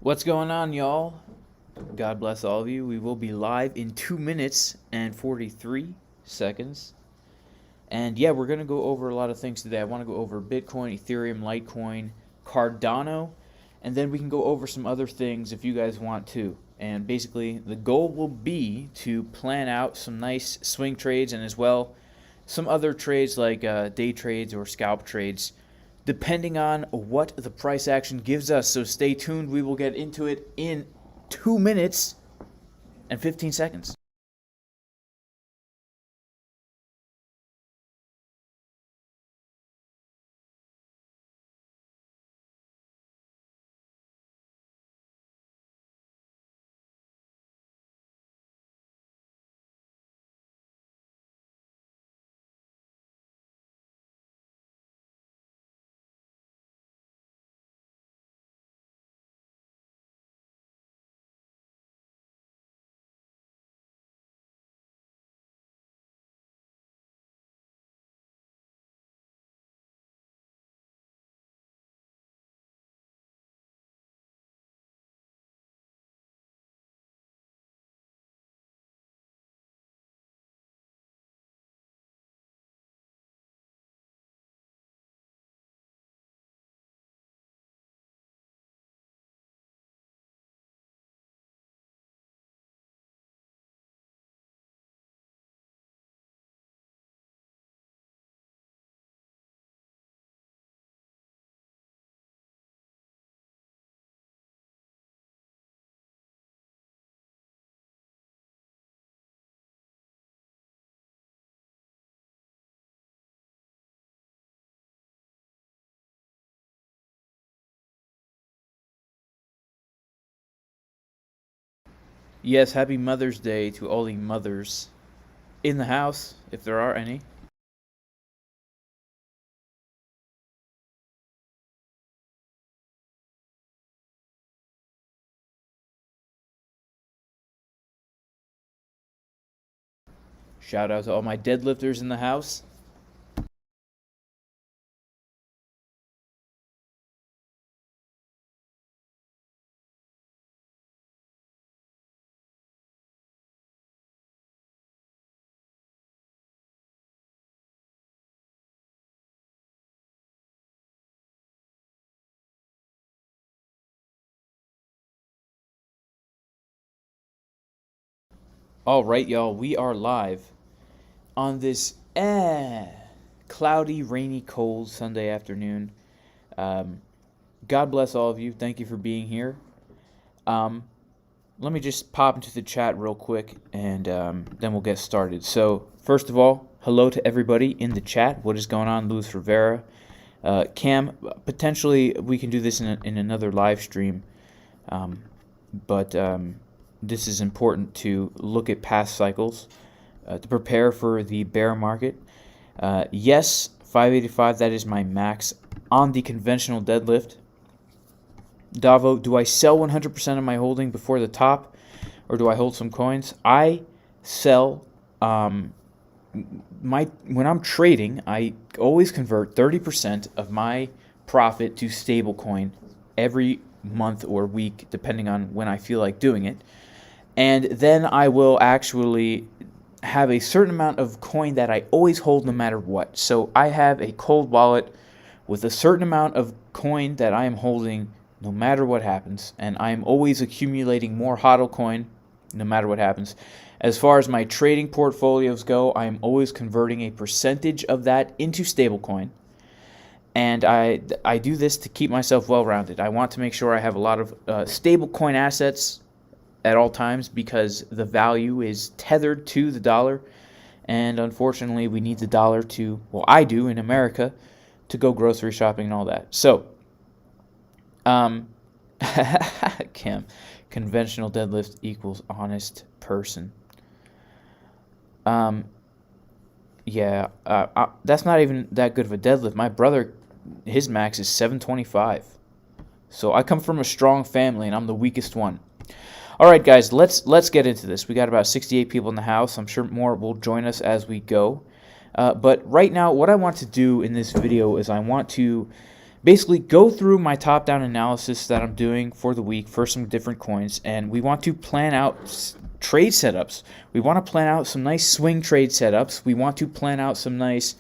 What's going on, y'all? God bless all of you. We will be live in 2 minutes and 43 seconds. And yeah, we're going to go over a lot of things today. I want to go over Bitcoin, Ethereum, Litecoin, Cardano, and then we can go over some other things if you guys want to. And basically, the goal will be to plan out some nice swing trades and as well some other trades like day trades or scalp trades, depending on what the price action gives us. So stay tuned. We will get into it in 2 minutes and 15 seconds. Yes, happy Mother's Day to all the mothers in the house, if there are any. Shout out to all my deadlifters in the house. All right, y'all, we are live on this cloudy, rainy, cold Sunday afternoon. God bless all of you. Thank you for being here. Let me just pop into the chat real quick, and then we'll get started. So, first of all, hello to everybody in the chat. What is going on, Luis Rivera? Cam, potentially we can do this in another live stream, but this is important to look at past cycles to prepare for the bear market. Yes, 585, that is my max on the conventional deadlift. Davo, do I sell 100% of my holding before the top, or do I hold some coins? I sell when I'm trading, I always convert 30% of my profit to stablecoin every month or week, depending on when I feel like doing it. And then I will actually have a certain amount of coin that I always hold no matter what. So I have a cold wallet with a certain amount of coin that I am holding no matter what happens, and I am always accumulating more HODL coin no matter what happens. As far as my trading portfolios go, I am always converting a percentage of that into stablecoin, and I do this to keep myself well-rounded. I want to make sure I have a lot of stablecoin assets at all times because the value is tethered to the dollar, and unfortunately we need the dollar to, well, I do in America, to go grocery shopping and all that. So Cam, conventional deadlift equals honest person. Yeah, that's not even that good of a deadlift. My brother, his max is 725. So I come from a strong family, and I'm the weakest one. All right, guys, let's get into this. We got about 68 people in the house. I'm sure more will join us as we go. But right now, what I want to do in this video is I want to basically go through my top-down analysis that I'm doing for the week for some different coins, and we want to plan out trade setups. We want to plan out some nice swing trade setups. We want to plan out some nice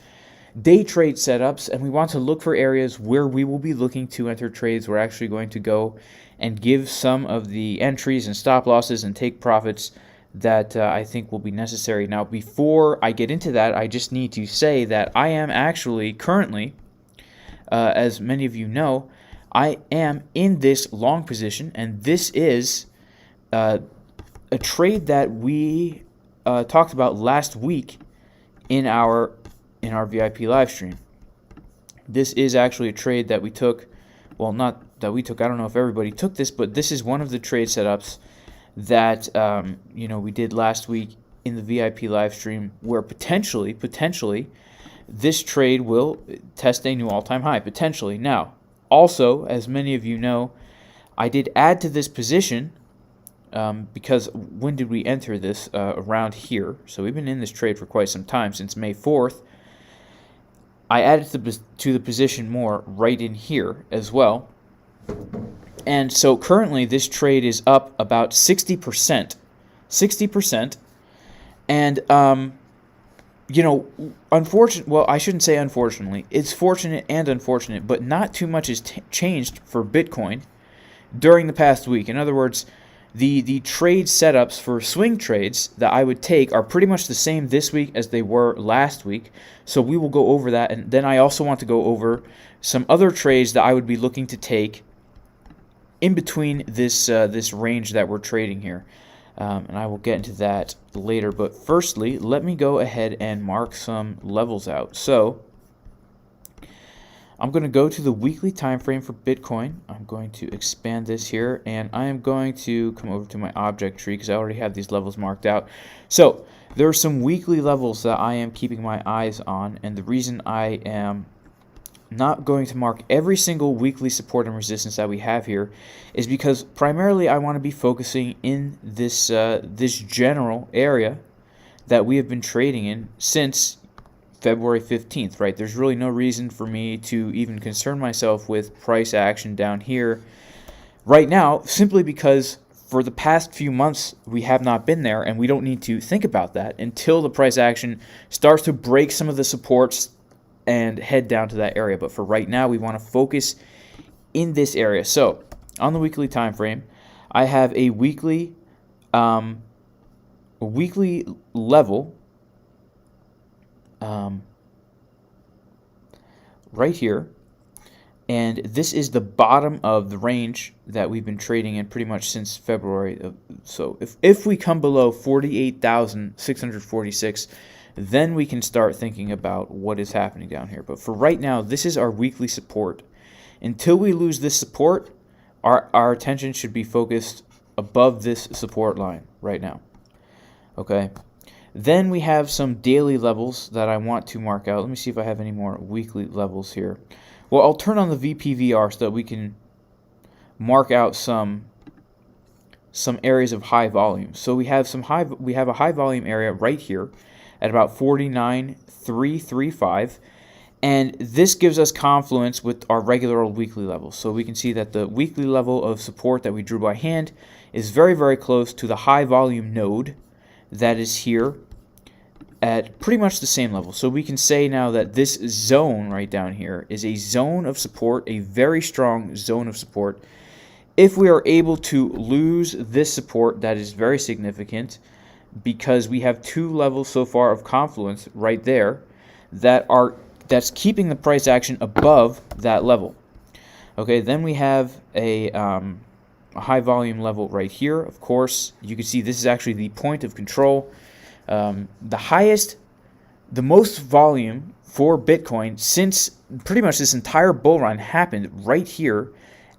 day trade setups, and we want to look for areas where we will be looking to enter trades. We're actually going to go and give some of the entries and stop losses and take profits that I think will be necessary. Now, before I get into that, I just need to say that I am actually currently, as many of you know, I am in this long position, and this is a trade that we talked about last week in our VIP live stream. This is actually a trade that we took. Well, not that we took. I don't know if everybody took this, but this is one of the trade setups that we did last week in the VIP live stream, where potentially this trade will test a new all-time high, potentially. Now, also, as many of you know, I did add to this position because when did we enter this? Around here. So we've been in this trade for quite some time, since May 4th. I added to the position more right in here as well. And so currently this trade is up about 60%. 60%. And, well, I shouldn't say unfortunately. It's fortunate and unfortunate, but not too much has changed for Bitcoin during the past week. In other words, the trade setups for swing trades that I would take are pretty much the same this week as they were last week. So we will go over that. And then I also want to go over some other trades that I would be looking to take in between this range that we're trading here. And I will get into that later. But firstly, let me go ahead and mark some levels out. So I'm going to go to the weekly time frame for Bitcoin. I'm going to expand this here, and I am going to come over to my object tree because I already have these levels marked out. So there are some weekly levels that I am keeping my eyes on, and the reason I am not going to mark every single weekly support and resistance that we have here is because primarily I want to be focusing in this this general area that we have been trading in since February 15th, right? There's really no reason for me to even concern myself with price action down here right now, simply because for the past few months we have not been there, and we don't need to think about that until the price action starts to break some of the supports and head down to that area. But for right now, we want to focus in this area. So on the weekly time frame, I have a weekly level right here, and this is the bottom of the range that we've been trading in pretty much since February. So if we come below 48,646, then we can start thinking about what is happening down here. But for right now, this is our weekly support. Until we lose this support, our attention should be focused above this support line right now. Okay. Then we have some daily levels that I want to mark out. Let me see if I have any more weekly levels here. Well, I'll turn on the VPVR so that we can mark out some areas of high volume. So we have a high volume area right here at about 49,335, and this gives us confluence with our regular old weekly levels. So we can see that the weekly level of support that we drew by hand is very, very close to the high volume node that is here at pretty much the same level. So we can say now that this zone right down here is a zone of support, a very strong zone of support. If we are able to lose this support, that is very significant, because we have two levels so far of confluence right there that's keeping the price action above that level. Okay, then we have a high volume level right here. Of course, you can see this is actually the point of control. The most volume for Bitcoin since pretty much this entire bull run happened right here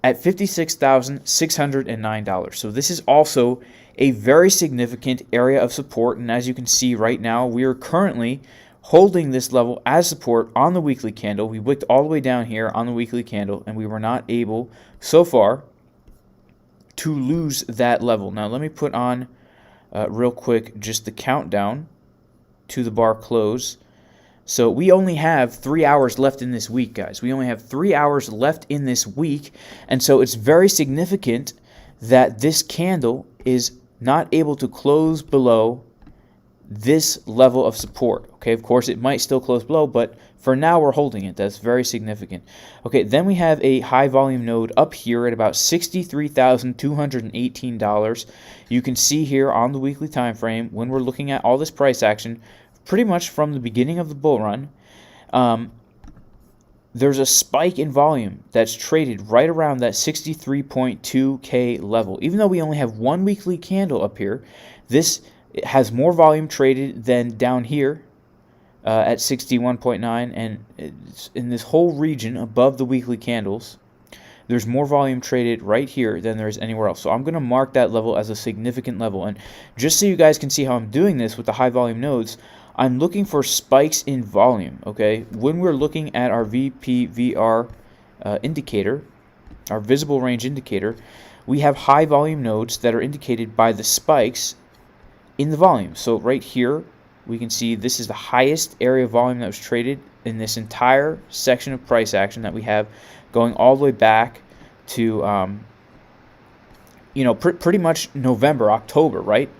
at $56,609. So this is also a very significant area of support, and as you can see right now, we are currently holding this level as support on the weekly candle. We wicked all the way down here on the weekly candle, and we were not able so far to lose that level. Now let me put on real quick just the countdown to the bar close So we only have 3 hours left in this week, guys. We only have 3 hours left in this week. And so it's very significant that this candle is not able to close below this level of support. Okay, of course it might still close below, but for now we're holding it. That's very significant. Okay, then we have a high volume node up here at about $63,218. You can see here on the weekly time frame, when we're looking at all this price action, pretty much from the beginning of the bull run, there's a spike in volume that's traded right around that 63.2K level. Even though we only have one weekly candle up here, this has more volume traded than down here at 61.9, and it's in this whole region above the weekly candles, there's more volume traded right here than there is anywhere else. So I'm going to mark that level as a significant level. And just so you guys can see how I'm doing this with the high volume nodes, I'm looking for spikes in volume, okay? When we're looking at our VPVR indicator, our visible range indicator, we have high volume nodes that are indicated by the spikes in the volume. So right here, we can see this is the highest area of volume that was traded in this entire section of price action that we have, going all the way back to, pretty much November, October, right?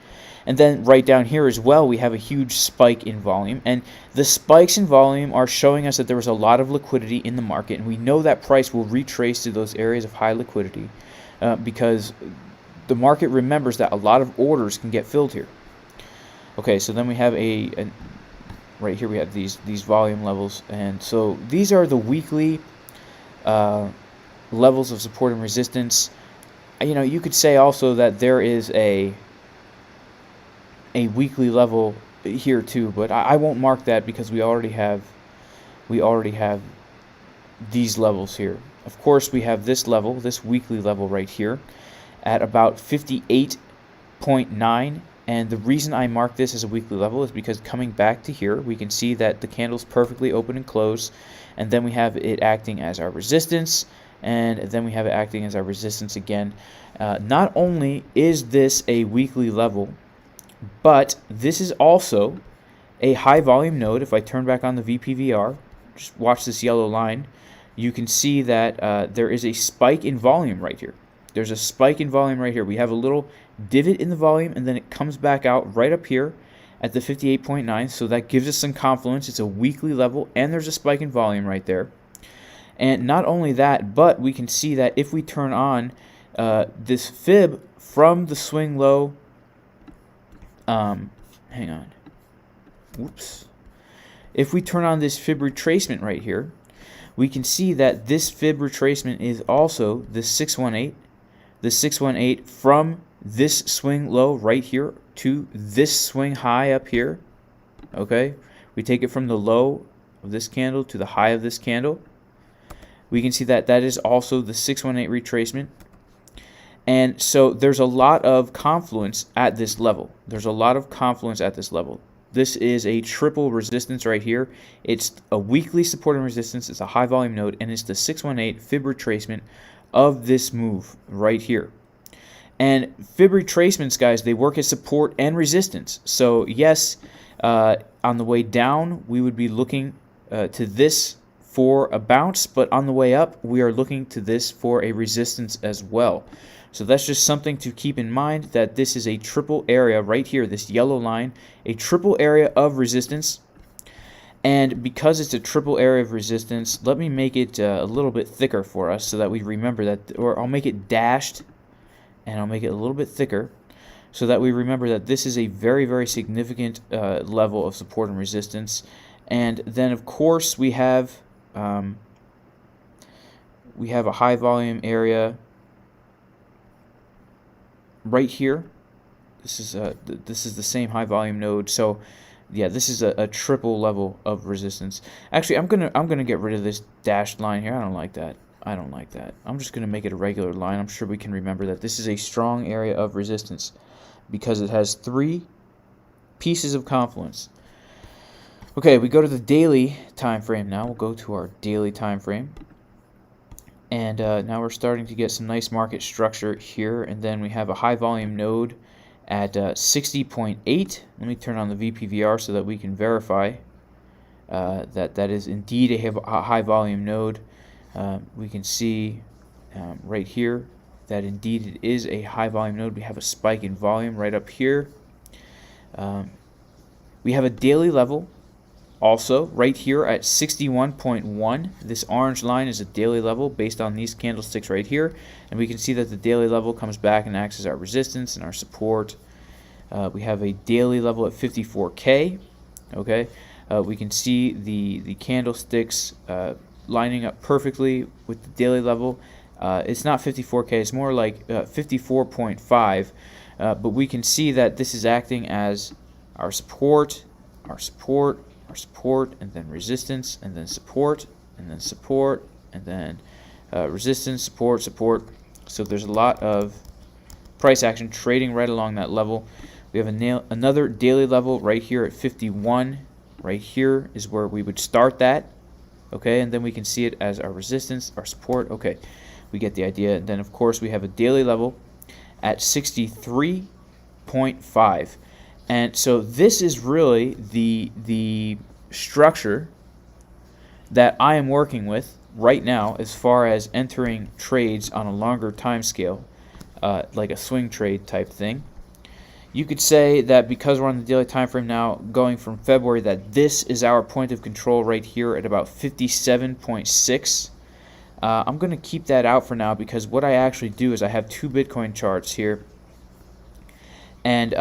And then right down here as well, we have a huge spike in volume. And the spikes in volume are showing us that there was a lot of liquidity in the market. And we know that price will retrace to those areas of high liquidity because the market remembers that a lot of orders can get filled here. Okay, so then we have right here we have these volume levels. And so these are the weekly levels of support and resistance. You could say also that there is a weekly level here too, but I won't mark that because we already have these levels here. Of course, we have this level, this weekly level right here at about 58.9, and the reason I mark this as a weekly level is because coming back to here, we can see that the candle's perfectly open and closed, and then we have it acting as our resistance, and then we have it acting as our resistance again. Not only is this a weekly level, but this is also a high volume node. If I turn back on the VPVR, just watch this yellow line, you can see that there is a spike in volume right here. There's a spike in volume right here. We have a little divot in the volume, and then it comes back out right up here at the 58.9, so that gives us some confluence. It's a weekly level, and there's a spike in volume right there. And not only that, but we can see that if we turn on this fib from the swing low, hang on. Whoops. If we turn on this fib retracement right here, we can see that this fib retracement is also the 618. The 618 from this swing low right here to this swing high up here. Okay? We take it from the low of this candle to the high of this candle. We can see that that is also the 618 retracement. And so there's a lot of confluence at this level. There's a lot of confluence at this level. This is a triple resistance right here. It's a weekly support and resistance. It's a high volume node, and it's the 618 fib retracement of this move right here. And fib retracements, guys, they work as support and resistance. So yes, on the way down, we would be looking to this for a bounce, but on the way up, we are looking to this for a resistance as well. So that's just something to keep in mind, that this is a triple area right here, this yellow line, a triple area of resistance. And because it's a triple area of resistance, let me make it a little bit thicker for us so that we remember that, or I'll make it dashed, and I'll make it a little bit thicker so that we remember that this is a very, very significant level of support and resistance. And then, of course, we have a high volume area right here. This is the same high volume node. So yeah, this is a triple level of resistance. Actually, I'm gonna get rid of this dashed line here. I don't like that. I'm just gonna make it a regular line. I'm sure we can remember that this is a strong area of resistance because it has 3 pieces of confluence. Okay, we go to the daily time frame now. We'll go to our daily time frame. And now we're starting to get some nice market structure here. And then we have a high volume node at 60.8. Let me turn on the VPVR so that we can verify that is indeed a high volume node. We can see right here that indeed it is a high volume node. We have a spike in volume right up here. We have a daily level also right here at 61.1. This orange line is a daily level based on these candlesticks right here, and we can see that the daily level comes back and acts as our resistance and our support. We have a daily level at 54K. Okay, we can see the candlesticks lining up perfectly with the daily level. It's not 54K, it's more like 54.5, but we can see that this is acting as our support, our support, our support, and then resistance, and then support, and then support, and then resistance, support, support. So there's a lot of price action trading right along that level. We have another daily level right here at 51. Right here is where we would start that. Okay, and then we can see it as our resistance, our support. Okay, we get the idea. And then of course we have a daily level at 63.5. And so this is really the structure that I am working with right now as far as entering trades on a longer time scale, like a swing trade type thing. You could say that because we're on the daily time frame now, going from February, that this is our point of control right here at about 57.6. I'm going to keep that out for now because what I actually do is I have two Bitcoin charts here, and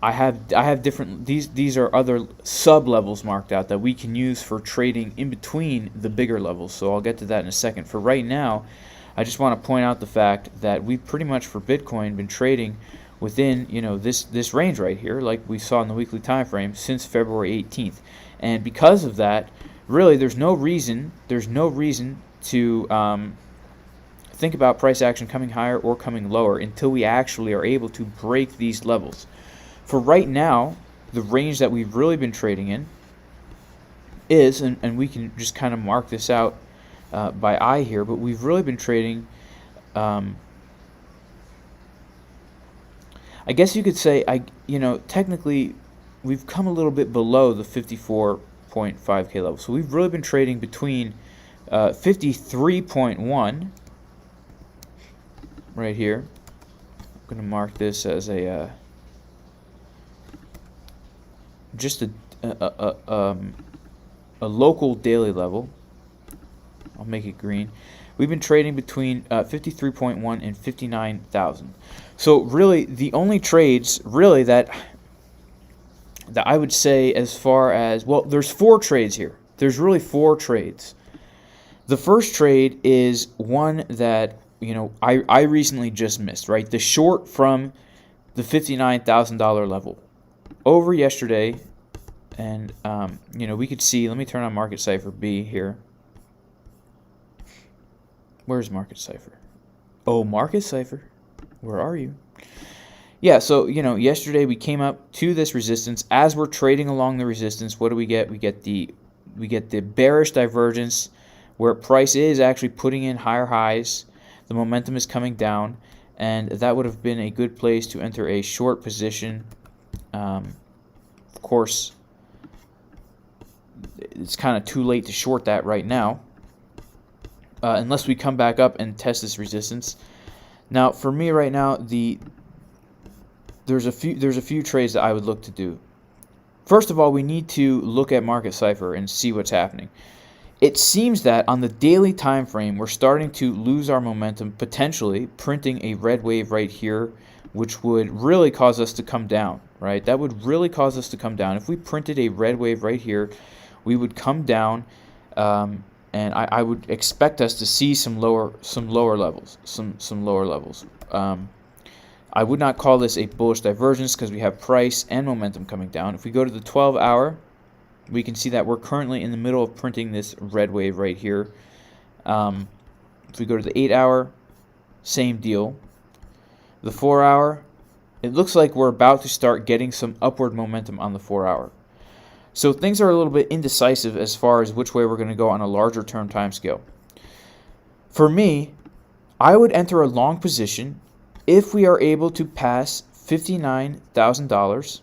I have different, these are other sub levels marked out that we can use for trading in between the bigger levels. So I'll get to that in a second. For right now, I just want to point out the fact that we've pretty much for Bitcoin been trading within, you know, this range right here, like we saw in the weekly time frame since February 18th. And because of that, really there's no reason to think about price action coming higher or coming lower until we actually are able to break these levels. For right now, the range that we've really been trading in is, and we can just kind of mark this out by eye here, but we've really been trading, I guess you could say, technically we've come a little bit below the 54.5K level. So we've really been trading between 53.1 right here. I'm going to mark this as a just a local daily level. I'll make it green. We've been trading between 53.1 and 59,000. So really, the only trades really that I would say, as far as, well, there's four trades here. There's really four trades. The first trade is one that, I recently just missed, right? The short from the $59,000 level over yesterday, and we could see. Let me turn on Market Cipher B here. Where's Market Cipher? Oh, Market Cipher, where are you? Yeah, so yesterday we came up to this resistance. As we're trading along the resistance, what do we get? We get the bearish divergence, where price is actually putting in higher highs. The momentum is coming down, and that would have been a good place to enter a short position. Of course, it's kind of too late to short that right now, unless we come back up and test this resistance. Now, for me right now, there's a few trades that I would look to do. First of all, we need to look at Market Cipher and see what's happening. It seems that on the daily time frame, we're starting to lose our momentum, potentially printing a red wave right here, which would really cause us to come down, right? That would really cause us to come down. If we printed a red wave right here, we would come down, and I would expect us to see some lower levels. I would not call this a bullish divergence because we have price and momentum coming down. If we go to the 12-hour, we can see that we're currently in the middle of printing this red wave right here. If we go to the 8-hour, same deal. The 4-hour, it looks like we're about to start getting some upward momentum on the 4-hour. So things are a little bit indecisive as far as which way we're going to go on a larger term time scale. For me, I would enter a long position if we are able to pass $59,000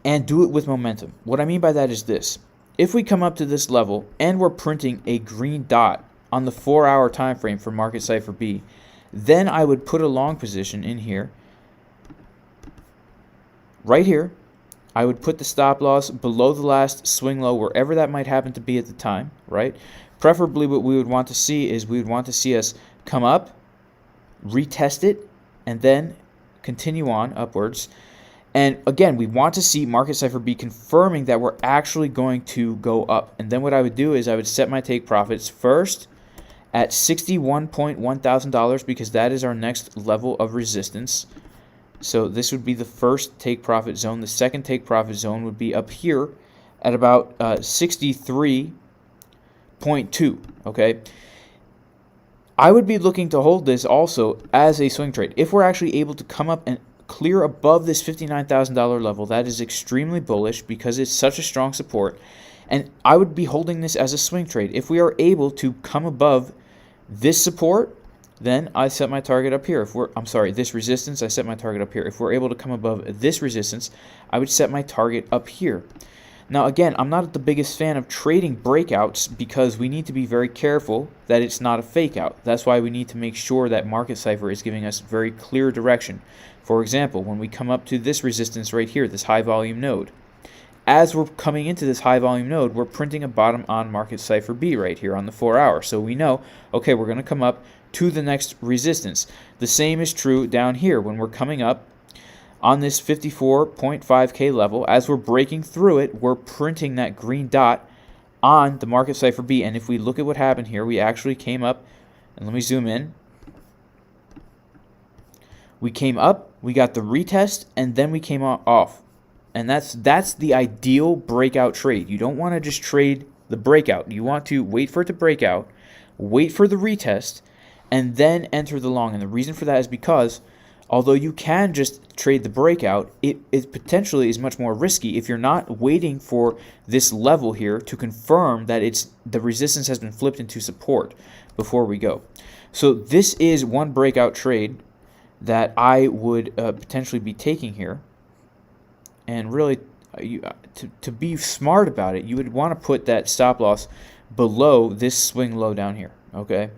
and do it with momentum. What I mean by that is this. If we come up to this level and we're printing a green dot on the 4-hour time frame for Market Cipher B, then I would put a long position in here, right here. I would put the stop loss below the last swing low, wherever that might happen to be at the time, right? Preferably what we would want to see is we would want to see us come up, retest it, and then continue on upwards. And again, we want to see Market Cipher B confirming that we're actually going to go up. And then what I would do is I would set my take profits first at $61,100 because that is our next level of resistance. So this would be the first take profit zone. The second take profit zone would be up here at about 63.2, okay? I would be looking to hold this also as a swing trade. If we're actually able to come up and clear above this $59,000 level, that is extremely bullish because it's such a strong support. And I would be holding this as a swing trade. If we are able to come above this support, then I set my target up here. This resistance, I set my target up here. If we're able to come above this resistance, I would set my target up here. Now again, I'm not the biggest fan of trading breakouts because we need to be very careful that it's not a fake out. That's why we need to make sure that Market Cipher is giving us very clear direction. For example, when we come up to this resistance right here, this high volume node, as we're coming into this high volume node, we're printing a bottom on Market Cipher B right here on the 4-hour. So we know, okay, we're going to come up to the next resistance. The same is true down here when we're coming up on this 54.5K level. As we're breaking through it, we're printing that green dot on the Market Cipher B. And if we look at what happened here, we actually came up, and let me zoom in. We came up, we got the retest, and then we came off. And that's the ideal breakout trade. You don't want to just trade the breakout. You want to wait for it to break out, wait for the retest, and then enter the long. And the reason for that is because although you can just trade the breakout, it potentially is much more risky if you're not waiting for this level here to confirm that the resistance has been flipped into support before we go. So this is one breakout trade that I would potentially be taking here. And really, to be smart about it, you would want to put that stop loss below this swing low down here, okay?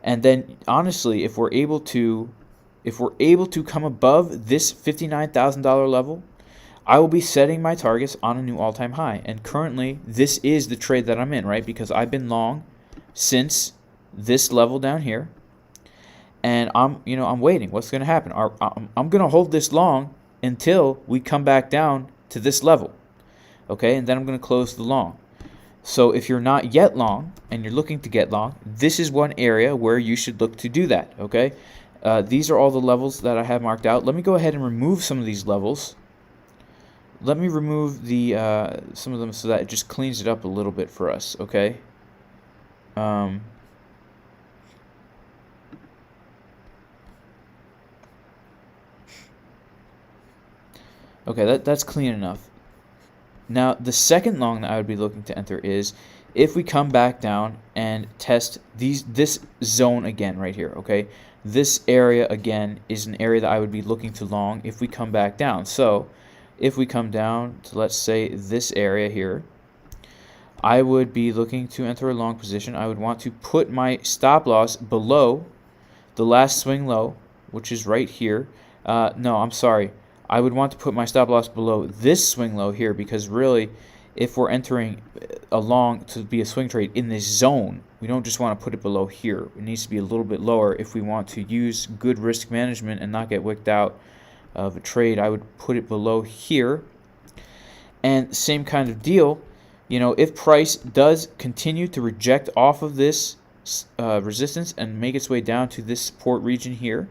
And then honestly, if we're able to come above this $59,000 level, I will be setting my targets on a new all-time high. And currently, this is the trade that I'm in, right? Because I've been long since this level down here, and I'm waiting. What's going to happen? I'm going to hold this long until we come back down to this level, okay? And then I'm going to close the long. So if you're not yet long and you're looking to get long, this is one area where you should look to do that, okay? These are all the levels that I have marked out. Let me go ahead and remove some of these levels. Let me remove the some of them so that it just cleans it up a little bit for us, okay? Okay, that's clean enough. Now, the second long that I would be looking to enter is if we come back down and test this zone again right here, okay? This area again is an area that I would be looking to long if we come back down. So if we come down to, let's say, this area here, I would be looking to enter a long position. I would want to put my stop loss below the last swing low, which is right here. No, I'm sorry. I would want to put my stop loss below this swing low here, because really, if we're entering a long to be a swing trade in this zone, we don't just want to put it below here. It needs to be a little bit lower if we want to use good risk management and not get wicked out of a trade. I would put it below here. And same kind of deal, if price does continue to reject off of this resistance and make its way down to this support region here,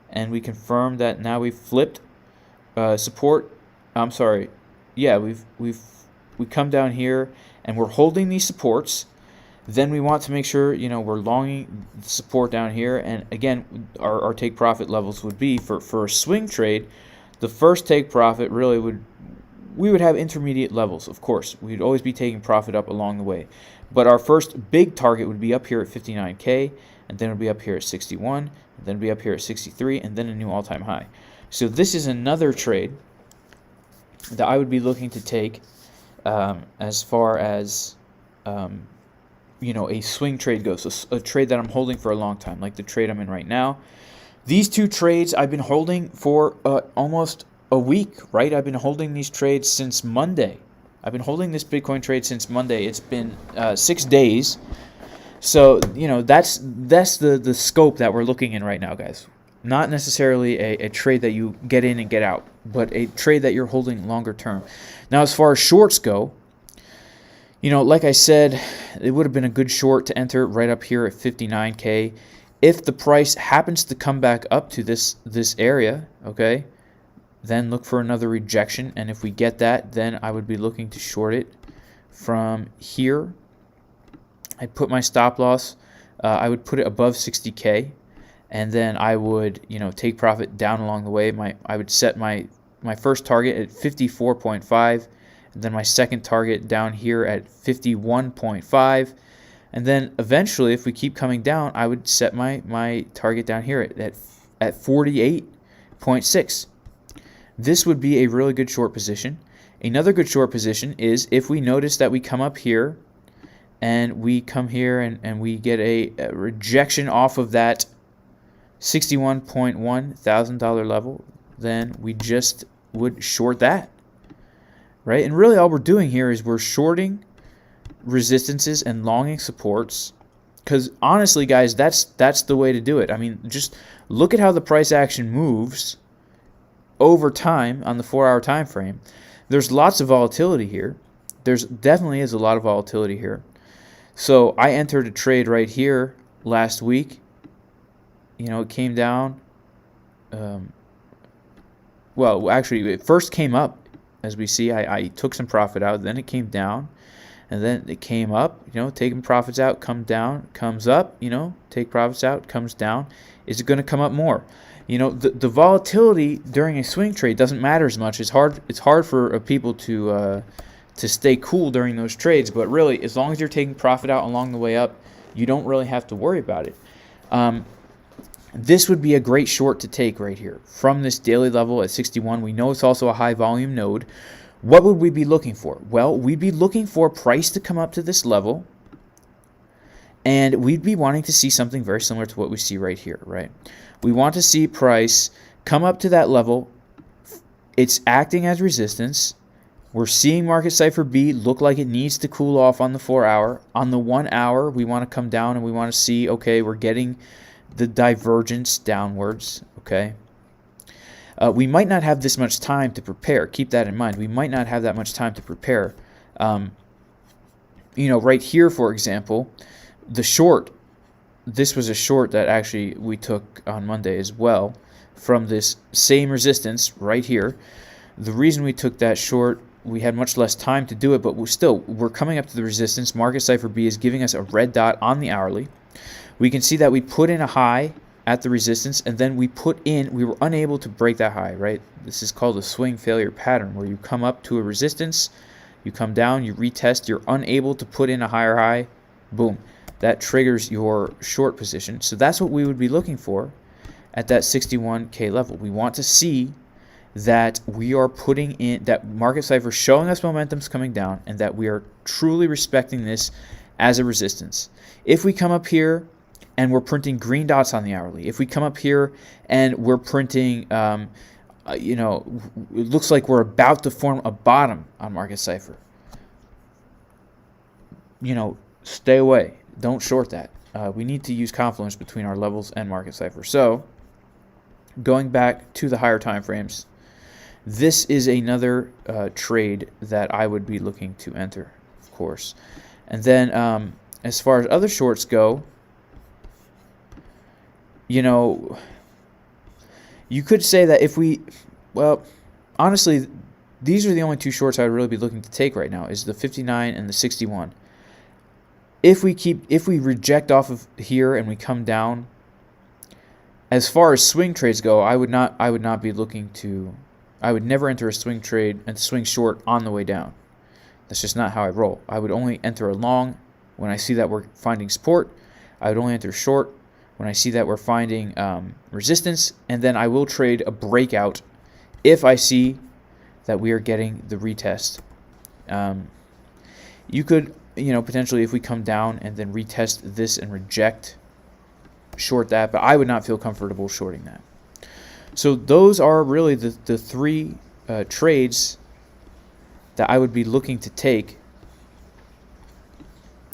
and we confirm that now we've flipped support. I'm sorry. Yeah, we come down here and we're holding these supports. Then we want to make sure we're longing the support down here. And again, our take profit levels would be for a swing trade. The first take profit really we would have intermediate levels. Of course, we'd always be taking profit up along the way. But our first big target would be up here at 59K, and then it would be up here at 61, and then it'd be up here at 63, and then a new all-time high. So this is another trade that I would be looking to take as far as a swing trade goes, so a trade that I'm holding for a long time, like the trade I'm in right now. These two trades I've been holding for almost a week, right? I've been holding these trades since Monday. I've been holding this Bitcoin trade since Monday. It's been 6 days. So, that's the scope that we're looking in right now, guys. Not necessarily a trade that you get in and get out, but a trade that you're holding longer term. Now, as far as shorts go, like I said, it would have been a good short to enter right up here at 59K. If the price happens to come back up to this area, okay, then look for another rejection. And if we get that, then I would be looking to short it from here. I'd put my stop loss. I would put it above 60K. And then I would, take profit down along the way. I would set my first target at 54.5. And then my second target down here at 51.5. And then eventually, if we keep coming down, I would set my target down here at 48.6. This would be a really good short position. Another good short position is if we notice that we come up here and we come here and we get a rejection off of that $61.1 thousand level, then we just would short that, right? And really all we're doing here is we're shorting resistances and longing supports, because honestly, guys, that's the way to do it. I mean, just look at how the price action moves over time on the 4-hour time frame. There's lots of volatility here. There's definitely is a lot of volatility here. So I entered a trade right here last week. It came down. Well, actually, it first came up, as we see. I took some profit out. Then it came down. And then it came up, taking profits out, come down, comes up, take profits out, comes down. Is it going to come up more? The volatility during a swing trade doesn't matter as much. It's hard for people to stay cool during those trades. But really, as long as you're taking profit out along the way up, you don't really have to worry about it. This would be a great short to take right here from this daily level at 61. We know it's also a high volume node. What would we be looking for? Well, we'd be looking for price to come up to this level, and we'd be wanting to see something very similar to what we see right here, right? We want to see price come up to that level. It's acting as resistance. We're seeing Market Cipher B look like it needs to cool off on the 4-hour. On the 1-hour, we want to come down and we want to see, okay, we're getting the divergence downwards, okay? We might not have this much time to prepare. Keep that in mind. We might not have that much time to prepare. Right here, for example, the short, this was a short that actually we took on Monday as well from this same resistance right here. The reason we took that short, we had much less time to do it, but we're coming up to the resistance. Market Cipher B is giving us a red dot on the hourly. We can see that we put in a high at the resistance, and then we were unable to break that high, right? This is called a swing failure pattern, where you come up to a resistance, you come down, you retest, you're unable to put in a higher high, boom. That triggers your short position. So that's what we would be looking for at that 61K level. We want to see that we are putting in, that Market Cipher showing us momentum's coming down, and that we are truly respecting this as a resistance. If we come up here and we're printing green dots on the hourly, if we come up here and we're printing, it looks like we're about to form a bottom on Market Cipher, stay away. Don't short that. We need to use confluence between our levels and Market Cipher. So, going back to the higher time frames, this is another trade that I would be looking to enter, of course. And then as far as other shorts go, you could say that honestly, these are the only two shorts I would really be looking to take right now, is the 59 and the 61. If we reject off of here and we come down, as far as swing trades go, I would not be looking to, I would never enter a swing trade and swing short on the way down. That's just not how I roll. I would only enter a long when I see that we're finding support. I would only enter short when I see that we're finding resistance, and then I will trade a breakout if I see that we are getting the retest. You could, potentially, if we come down and then retest this and reject, short that, but I would not feel comfortable shorting that. So those are really the three trades that I would be looking to take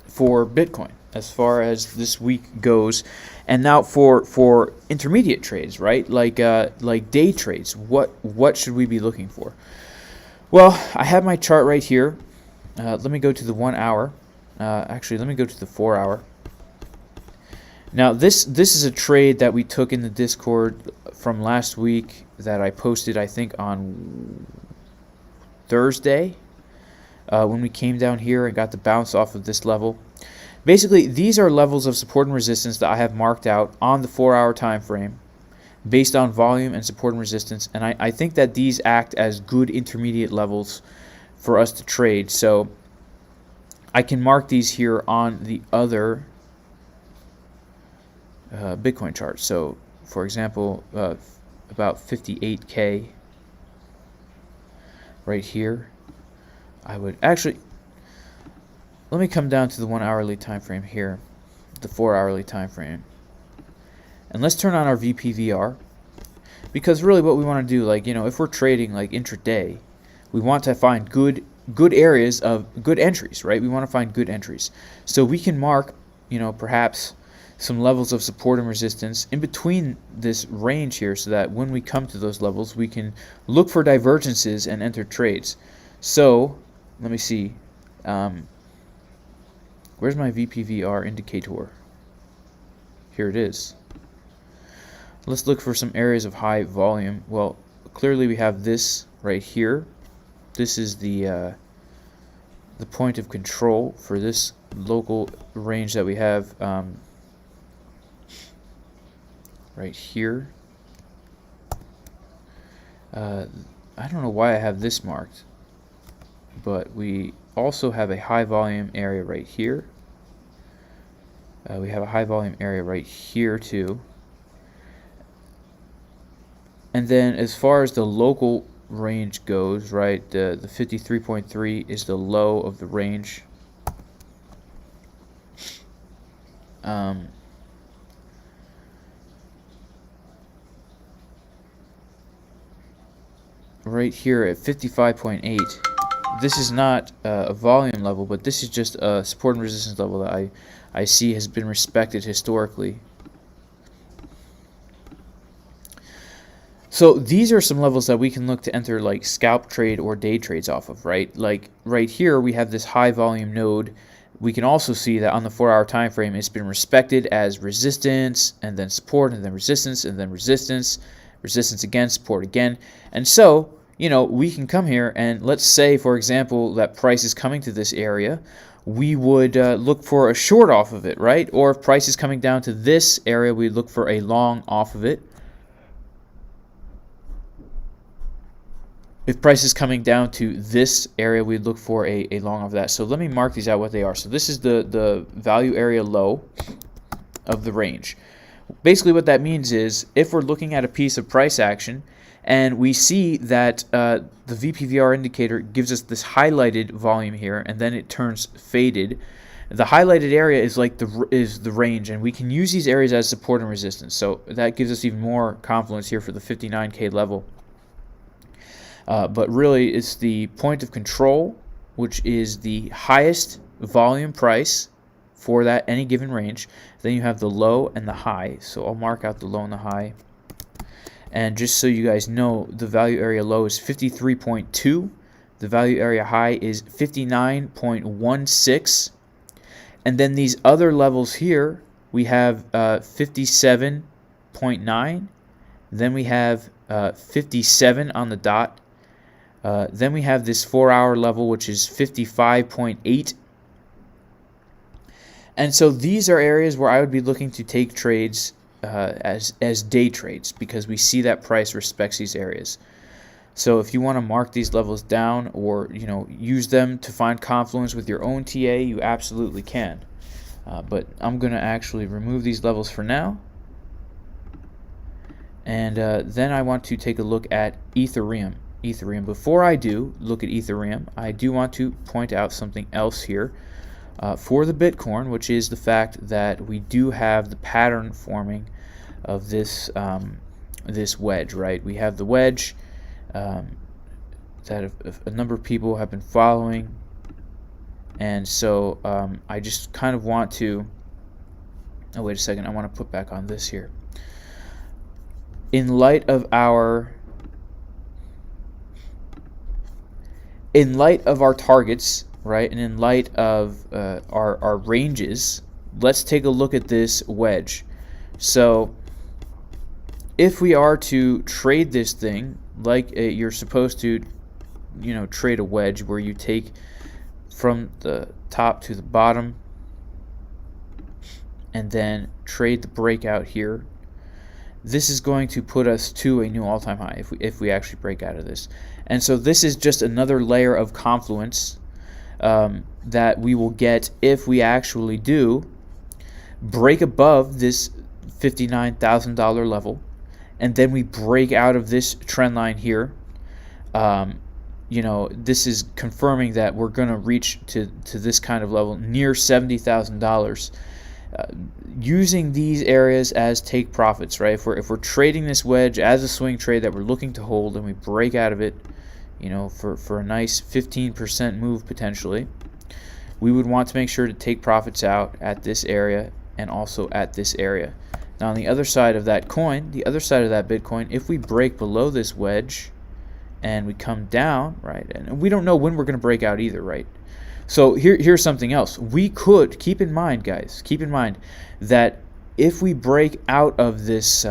for Bitcoin as far as this week goes. And now for intermediate trades, right? Like day trades, what should we be looking for? Well, I have my chart right here. Let me go to the 1 hour. Actually, let me go to the 4 hour. Now, this is a trade that we took in the Discord from last week that I posted, I think, on Thursday when we came down here and got the bounce off of this level. Basically, these are levels of support and resistance that I have marked out on the 4 hour time frame based on volume and support and resistance, and I think that these act as good intermediate levels for us to trade. So I can mark these here on the other Bitcoin chart. So for example, about 58K right here. I would actually, let me come down to the 1 hourly time frame here, the 4 hourly time frame, and let's turn on our VPVR, because really what we want to do, if we're trading like intraday, we want to find good areas of good entries, right? We want to find good entries. So we can mark, perhaps some levels of support and resistance in between this range here, so that when we come to those levels, we can look for divergences and enter trades. So let me see. Where's my VPVR indicator? Here it is. Let's look for some areas of high volume. Well, clearly we have this right here. This is the point of control for this local range that we have right here. I don't know why I have this marked, but we also have a high volume area right here. We have a high volume area right here too. And then as far as the local range goes, right, the 53.3 is the low of the range. Right here at 55.8, this is not a volume level, but this is just a support and resistance level that I see has been respected historically. So these are some levels that we can look to enter like scalp trade or day trades off of, right? Like right here we have this high volume node. We can also see that on the 4 hour time frame it's been respected as resistance and then support and then resistance and then resistance, resistance again, support again. And so, we can come here and let's say, for example, that price is coming to this area. We would look for a short off of it, right? Or if price is coming down to this area, we look for a long off of it. If price is coming down to this area, we'd look for a long of that. So let me mark these out what they are. So this is the value area low of the range. Basically what that means is if we're looking at a piece of price action and we see that the VPVR indicator gives us this highlighted volume here and then it turns faded, the highlighted area is like the range, and we can use these areas as support and resistance. So that gives us even more confluence here for the 59K level. But really, it's the point of control, which is the highest volume price for that any given range. Then you have the low and the high. So I'll mark out the low and the high. And just so you guys know, the value area low is 53.2. The value area high is 59.16. And then these other levels here, we have 57.9. Then we have 57 on the dot. Then we have this 4 hour level, which is 55.8. And so these are areas where I would be looking to take trades as day trades, because we see that price respects these areas. So if you want to mark these levels down or use them to find confluence with your own TA, you absolutely can. But I'm going to actually remove these levels for now. And then I want to take a look at Ethereum. Ethereum. Before I do look at Ethereum, I do want to point out something else here for the Bitcoin, which is the fact that we do have the pattern forming of this this wedge, right? We have the wedge that a number of people have been following, and so I just kind of want to. Oh, wait a second. I want to put back on this here. In light of our targets, right, and in light of our ranges, let's take a look at this wedge. So if we are to trade this thing like you're supposed to, trade a wedge where you take from the top to the bottom and then trade the breakout here, this is going to put us to a new all-time high if we actually break out of this. And so this is just another layer of confluence that we will get if we actually do break above this $59,000 level, and then we break out of this trend line here. This is confirming that we're going to reach to this kind of level near $70,000. Using these areas as take profits, right? If we're trading this wedge as a swing trade that we're looking to hold, and we break out of it, for a nice 15% move potentially, we would want to make sure to take profits out at this area and also at this area. Now on the other side of that coin, the other side of that Bitcoin, if we break below this wedge and we come down, right, and we don't know when we're going to break out either, right? So here's something else. We could keep in mind, guys. Keep in mind that if we break out of this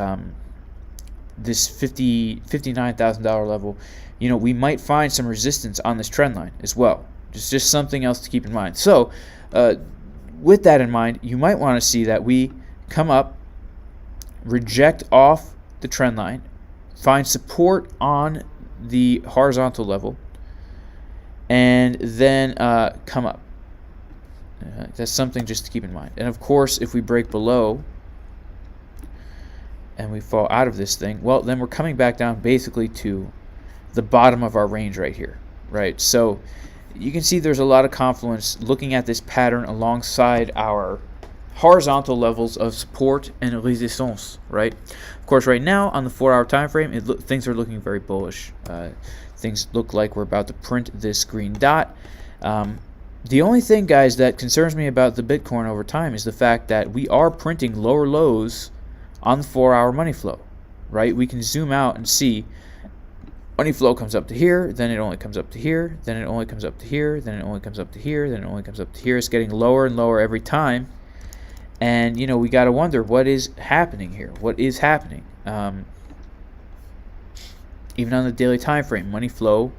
this $59,000 level, we might find some resistance on this trend line as well. Just something else to keep in mind. So with that in mind, you might want to see that we come up, reject off the trend line, find support on the horizontal level, and then come up. That's something just to keep in mind. And of course, if we break below and we fall out of this thing, well, then we're coming back down basically to the bottom of our range right here, right? So you can see there's a lot of confluence looking at this pattern alongside our horizontal levels of support and resistance, right? Of course, right now on the 4-hour time frame, things are looking very bullish. Things look like we're about to print this green dot. The only thing, guys, that concerns me about the Bitcoin over time is the fact that we are printing lower lows on the 4-hour money flow, right? We can zoom out and see money flow comes up to here, then it only comes up to here, then it only comes up to here, then it only comes up to here, then it only comes up to here. It's getting lower and lower every time. And, we got to wonder what is happening here. What is happening? Even on the daily time frame, money flow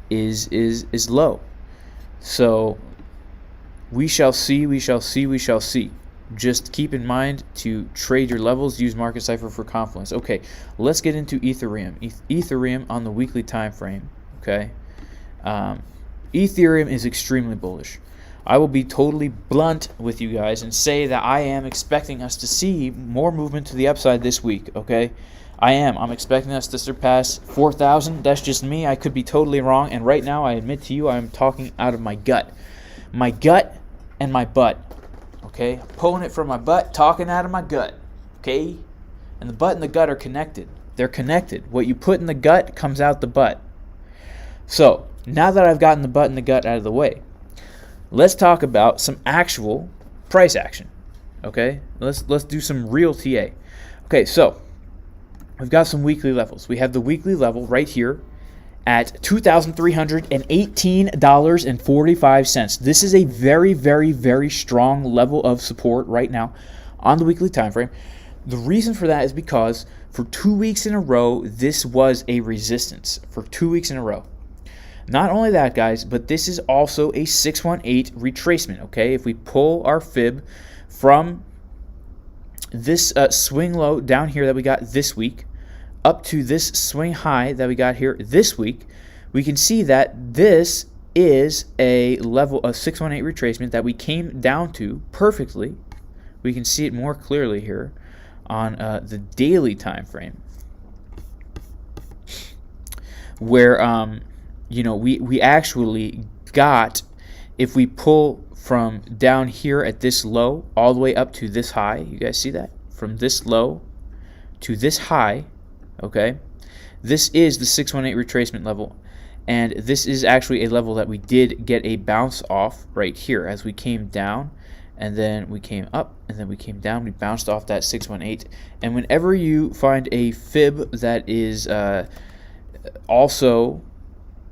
is low. So we shall see, we shall see, we shall see. Just keep in mind to trade your levels, use Market Cipher for confluence. Okay, let's get into Ethereum. Ethereum on the weekly time frame, okay? Ethereum is extremely bullish. I will be totally blunt with you guys and say that I am expecting us to see more movement to the upside this week, okay? I'm expecting us to surpass 4,000. That's just me. I could be totally wrong. And right now, I admit to you, I'm talking out of my gut. My gut and my butt, okay? Pulling it from my butt, talking out of my gut, okay? And the butt and the gut are connected. They're connected. What you put in the gut comes out the butt. So, now that I've gotten the butt and the gut out of the way, let's talk about some actual price action, okay? Let's do some real TA. Okay, so we've got some weekly levels. We have the weekly level right here at $2,318.45. This is a very, very, very strong level of support right now on the weekly time frame. The reason for that is because for 2 weeks in a row, this was a resistance for 2 weeks in a row. Not only that, guys, but this is also a 618 retracement, okay? If we pull our fib from this swing low down here that we got this week up to this swing high that we got here this week, we can see that this is a level of 618 retracement that we came down to perfectly. We can see it more clearly here on the daily time frame. where you know, we actually got, if we pull from down here at this low all the way up to this high, you guys see that? From this low to this high, okay? This is the 618 retracement level, and this is actually a level that we did get a bounce off right here as we came down, and then we came up, and then we came down. We bounced off that 618. And whenever you find a fib that is also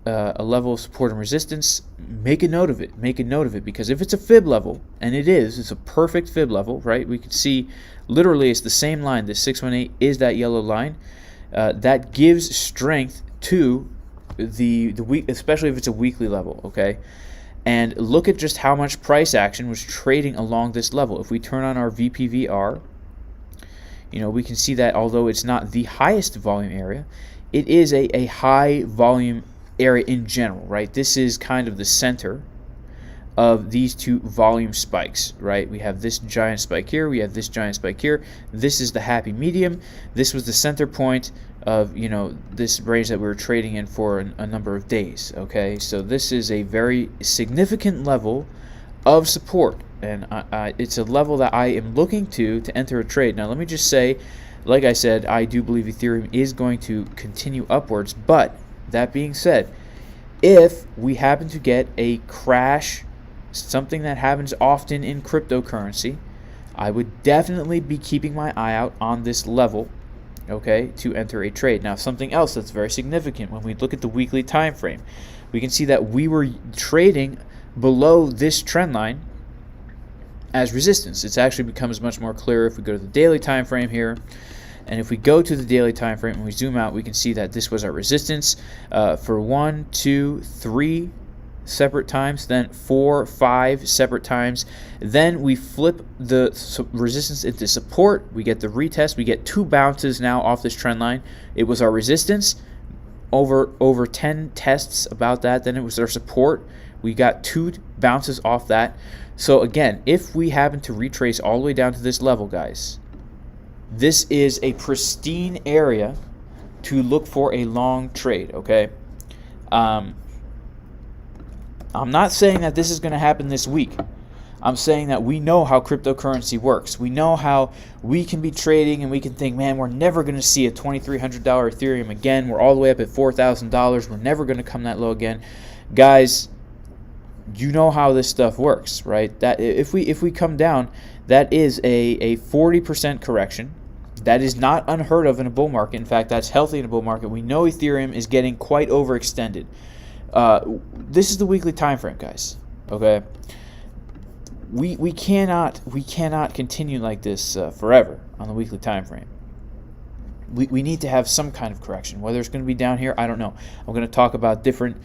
a level of support and resistance, make a note of it. Make a note of it, because if it's a fib level, and it's a perfect fib level, right? We can see literally it's the same line. The 618 is that yellow line. That gives strength to the week, especially if it's a weekly level, okay? And look at just how much price action was trading along this level. If we turn on our VPVR, you know, we can see that although it's not the highest volume area, it is a high volume area in general, right? This is kind of the center of these two volume spikes, right? We have this giant spike here, we have this giant spike here. This is the happy medium. This was the center point of, you know, this range that we were trading in for a number of days, okay? So this is a very significant level of support, and it's a level that I am looking to enter a trade. Now let me just say, like I said, I do believe Ethereum is going to continue upwards, but that being said, if we happen to get a crash, something that happens often in cryptocurrency, I would definitely be keeping my eye out on this level, okay, to enter a trade. Now, something else that's very significant, when we look at the weekly time frame, we can see that we were trading below this trend line as resistance. It actually becomes much more clear if we go to the daily time frame here. And if we go to the daily time frame and we zoom out, we can see that this was our resistance for 1, 2, 3 separate times, then 4, 5 separate times. Then we flip the resistance into support. We get the retest. We get 2 bounces now off this trend line. It was our resistance, over 10 tests about that. Then it was our support. We got 2 bounces off that. So again, if we happen to retrace all the way down to this level, guys, this is a pristine area to look for a long trade, okay? I'm not saying that this is going to happen this week. I'm saying that we know how cryptocurrency works. We know how we can be trading and we can think, man, we're never going to see a $2,300 Ethereum again. We're all the way up at $4,000. We're never going to come that low again. Guys, you know how this stuff works, right? That if we come down, that is a 40% correction. That is not unheard of in a bull market. In fact, that's healthy in a bull market. We know Ethereum is getting quite overextended. This is the weekly time frame, guys. Okay, we cannot continue like this forever on the weekly time frame. We need to have some kind of correction. Whether it's going to be down here, I don't know. I'm going to talk about different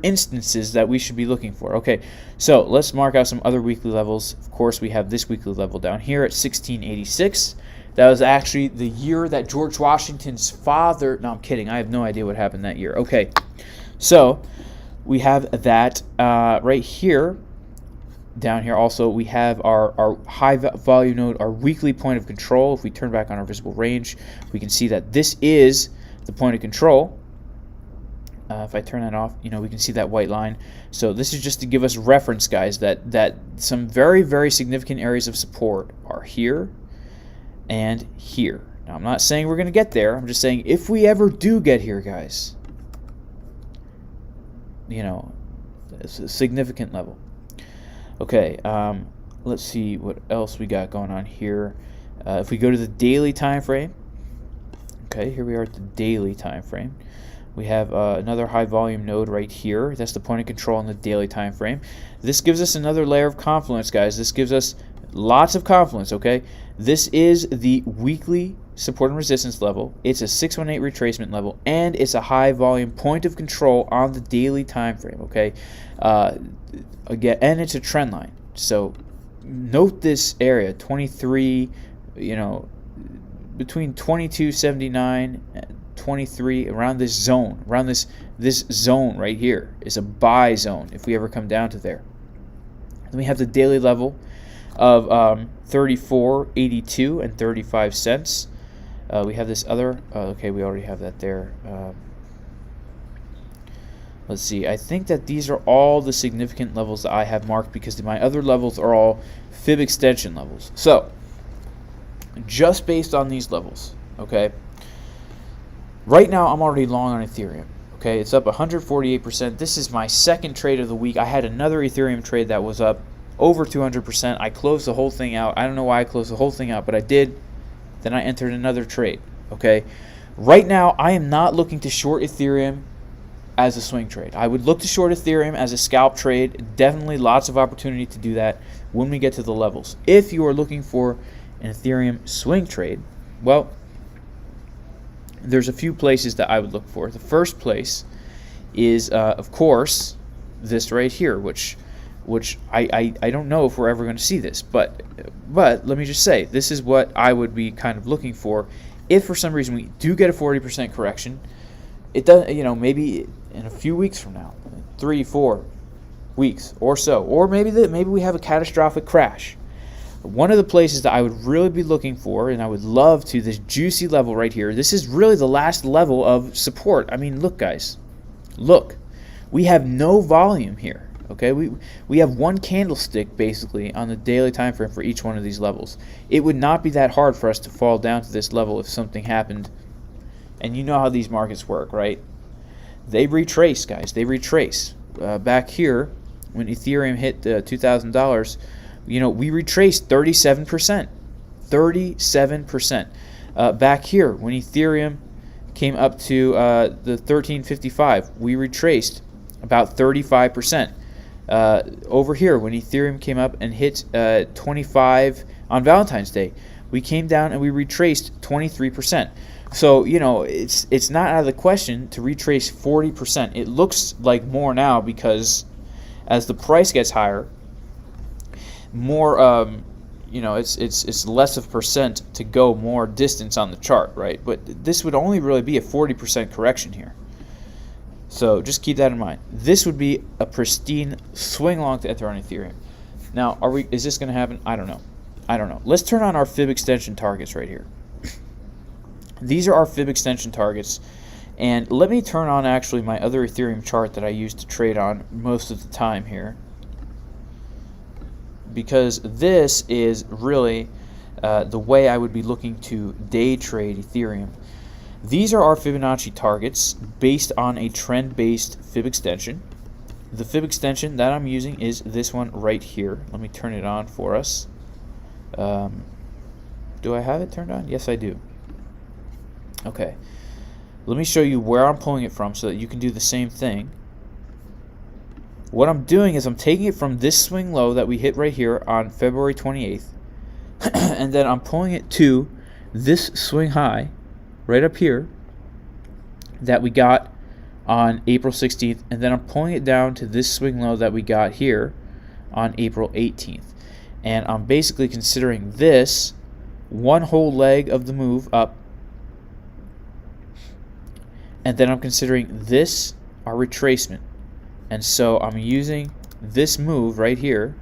instances that we should be looking for. Okay, so let's mark out some other weekly levels. Of course, we have this weekly level down here at 1686. That was actually the year that George Washington's father... No, I'm kidding. I have no idea what happened that year. Okay, so we have that right here. Down here also, we have our high volume node, our weekly point of control. If we turn back on our visible range, we can see that this is the point of control. If I turn that off, you know, we can see that white line. So this is just to give us reference, guys, that some very, very significant areas of support are here and here. Now, I'm not saying we're going to get there. I'm just saying if we ever do get here, guys, you know, it's a significant level. Okay, let's see what else we got going on here. If we go to the daily time frame, okay, here we are at the daily time frame. We have another high volume node right here. That's the point of control on the daily time frame. This gives us another layer of confluence, guys. This gives us lots of confluence, okay? This is the weekly support and resistance level. It's a 618 retracement level, and it's a high volume point of control on the daily time frame, okay? Again, and it's a trend line. So note this area, 23, you know, between 2279 and 23, around this zone, around this zone right here is a buy zone if we ever come down to there. Then we have the daily level of 34.82 and 35 cents. We have this other, okay, we already have that there. Let's see. I think that these are all the significant levels that I have marked because my other levels are all fib extension levels. So, just based on these levels, okay, right now I'm already long on Ethereum. Okay, it's up 148%. This is my second trade of the week. I had another Ethereum trade that was up over 200%. I closed the whole thing out. I don't know why I closed the whole thing out, but I did. Then I entered another trade. Okay, right now I am not looking to short Ethereum as a swing trade. I would look to short Ethereum as a scalp trade. Definitely lots of opportunity to do that when we get to the levels. If you are looking for an Ethereum swing trade, well, there's a few places that I would look for. The first place is, of course, this right here, which I don't know if we're ever going to see this, but let me just say, this is what I would be kind of looking for. If for some reason we do get a 40% correction, it does, maybe in a few weeks from now, 3-4 weeks or so, or maybe we have a catastrophic crash. One of the places that I would really be looking for, and I would love to, this juicy level right here, this is really the last level of support. I mean, look, guys. Look. We have no volume here. Okay? We have one candlestick, basically, on the daily time frame for each one of these levels. It would not be that hard for us to fall down to this level if something happened. And you know how these markets work, right? They retrace, guys. They retrace. Back here, when Ethereum hit $2,000, we retraced 37%. 37%. Back here, when Ethereum came up to the 1355, we retraced about 35%. Over here, when Ethereum came up and hit 25 on Valentine's Day, we came down and we retraced 23%. So, it's not out of the question to retrace 40%. It looks like more now because as the price gets higher, more it's less of percent to go more distance on the chart, right? But this would only really be a 40% correction here. So just keep that in mind. This would be a pristine swing long to enter on Ethereum. Now, is this going to happen? I don't know. Let's turn on our fib extension targets right here. These are our fib extension targets. And let me turn on actually my other Ethereum chart that I use to trade on most of the time here, because this is really the way I would be looking to day trade Ethereum. These are our Fibonacci targets based on a trend-based fib extension. The fib extension that I'm using is this one right here. Let me turn it on for us. Do I have it turned on? Yes, I do. Okay. Let me show you where I'm pulling it from so that you can do the same thing. What I'm doing is I'm taking it from this swing low that we hit right here on February 28th, and then I'm pulling it to this swing high right up here that we got on April 16th, and then I'm pulling it down to this swing low that we got here on April 18th. And I'm basically considering this one whole leg of the move up, and then I'm considering this our retracement. And so I'm using this move right here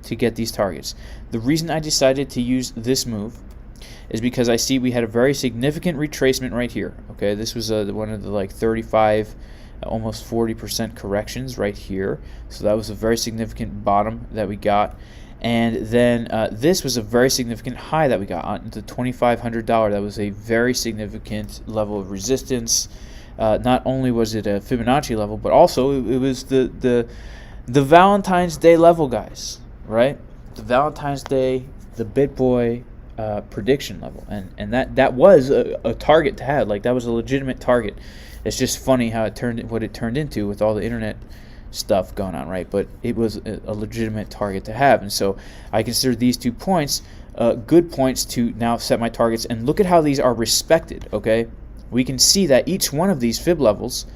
to get these targets. The reason I decided to use this move is because I see we had a very significant retracement right here. Okay, this was one of the 35, almost 40% corrections right here. So that was a very significant bottom that we got. And then this was a very significant high that we got on the $2,500. That was a very significant level of resistance. Not only was it a Fibonacci level, but also it was the Valentine's Day level, guys, right? The Valentine's Day, the BitBoy prediction level, and that was a target to have. That was a legitimate target. It's just funny how what it turned into with all the internet stuff going on, right? But it was a legitimate target to have, and so I consider these 2 points good points to now set my targets. And look at how these are respected. Okay. We can see that each one of these fib levels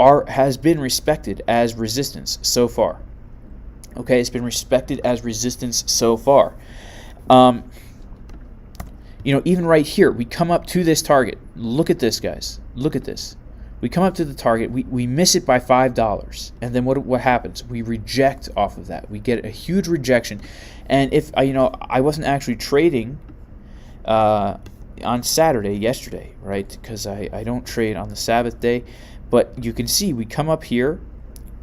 has been respected as resistance so far. Okay, it's been respected as resistance so far. Even right here, we come up to this target. Look at this, guys. Look at this. We come up to the target. We miss it by $5, and then what happens? We reject off of that. We get a huge rejection. And if I wasn't actually trading on Saturday, yesterday, right? Because I don't trade on the Sabbath day. But you can see we come up here,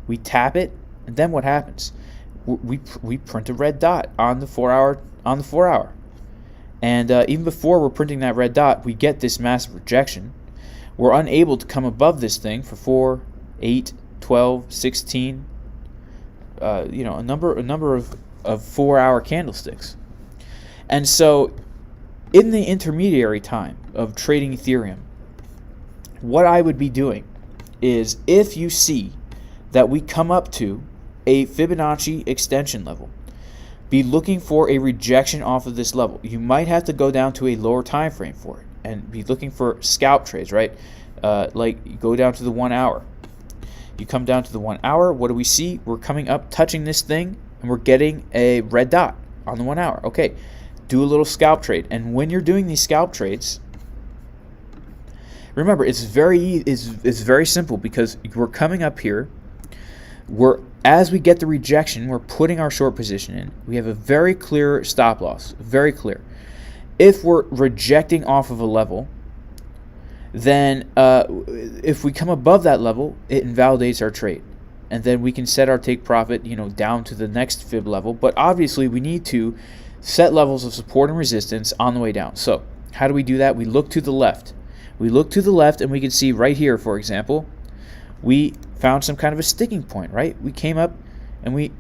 we tap it, and then what happens? We print a red dot on the 4 hour. And even before we're printing that red dot, we get this massive rejection. We're unable to come above this thing for 4, 8, 12, 16, a number of 4 hour candlesticks. And so in the intermediary time of trading Ethereum, what I would be doing is, if you see that we come up to a Fibonacci extension level, be looking for a rejection off of this level. You might have to go down to a lower time frame for it and be looking for scalp trades, right? Like you go down to the 1 hour. You come down to the 1 hour. What do we see? We're coming up, touching this thing, and we're getting a red dot on the 1 hour. Okay, do a little scalp trade. And when you're doing these scalp trades, remember, it's very simple, because we're coming up here. As we get the rejection, we're putting our short position in. We have a very clear stop loss, very clear. If we're rejecting off of a level, then if we come above that level, it invalidates our trade. And then we can set our take profit, down to the next fib level. But obviously, we need to set levels of support and resistance on the way down. So how do we do that? We look to the left. We look to the left, and we can see right here, for example, we found some kind of a sticking point, right? We came up and we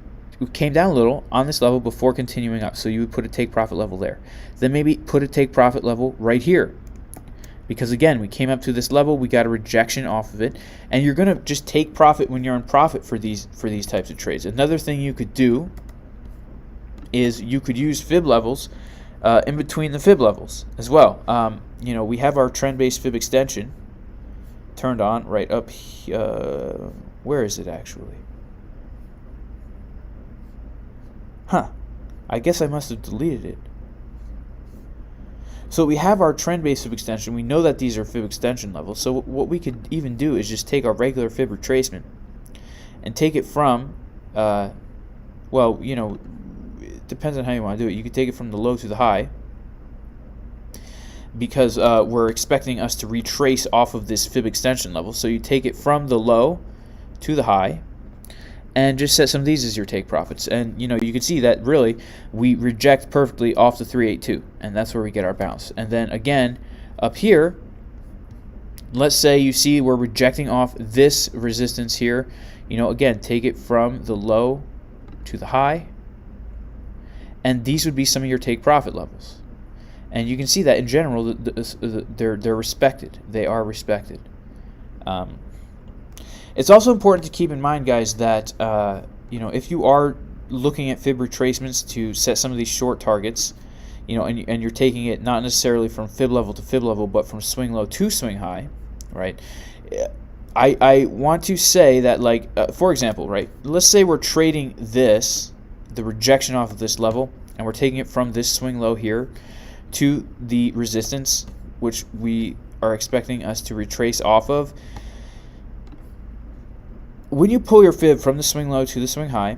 came down a little on this level before continuing up. So you would put a take profit level there. Then maybe put a take profit level right here. Because again, we came up to this level, we got a rejection off of it, and you're gonna just take profit when you're in profit for these types of trades. Another thing you could do is you could use fib levels in between the fib levels as well. We have our trend-based fib extension turned on right up here. Where is it actually? I guess I must have deleted it. So we have our trend-based fib extension. We know that these are fib extension levels. So what we could even do is just take our regular fib retracement and take it from, it depends on how you want to do it. You could take it from the low to the high, because we're expecting us to retrace off of this fib extension level. So you take it from the low to the high and just set some of these as your take profits. And you can see that really we reject perfectly off the 382, and that's where we get our bounce. And then again up here, let's say you see we're rejecting off this resistance here. Again, take it from the low to the high, and these would be some of your take profit levels. And you can see that in general, they're respected. They are respected. It's also important to keep in mind, guys, that if you are looking at fib retracements to set some of these short targets, and you're taking it not necessarily from fib level to fib level, but from swing low to swing high, right? I want to say that, for example, right? Let's say we're trading the rejection off of this level, and we're taking it from this swing low here to the resistance, which we are expecting us to retrace off of. When you pull your fib from the swing low to the swing high,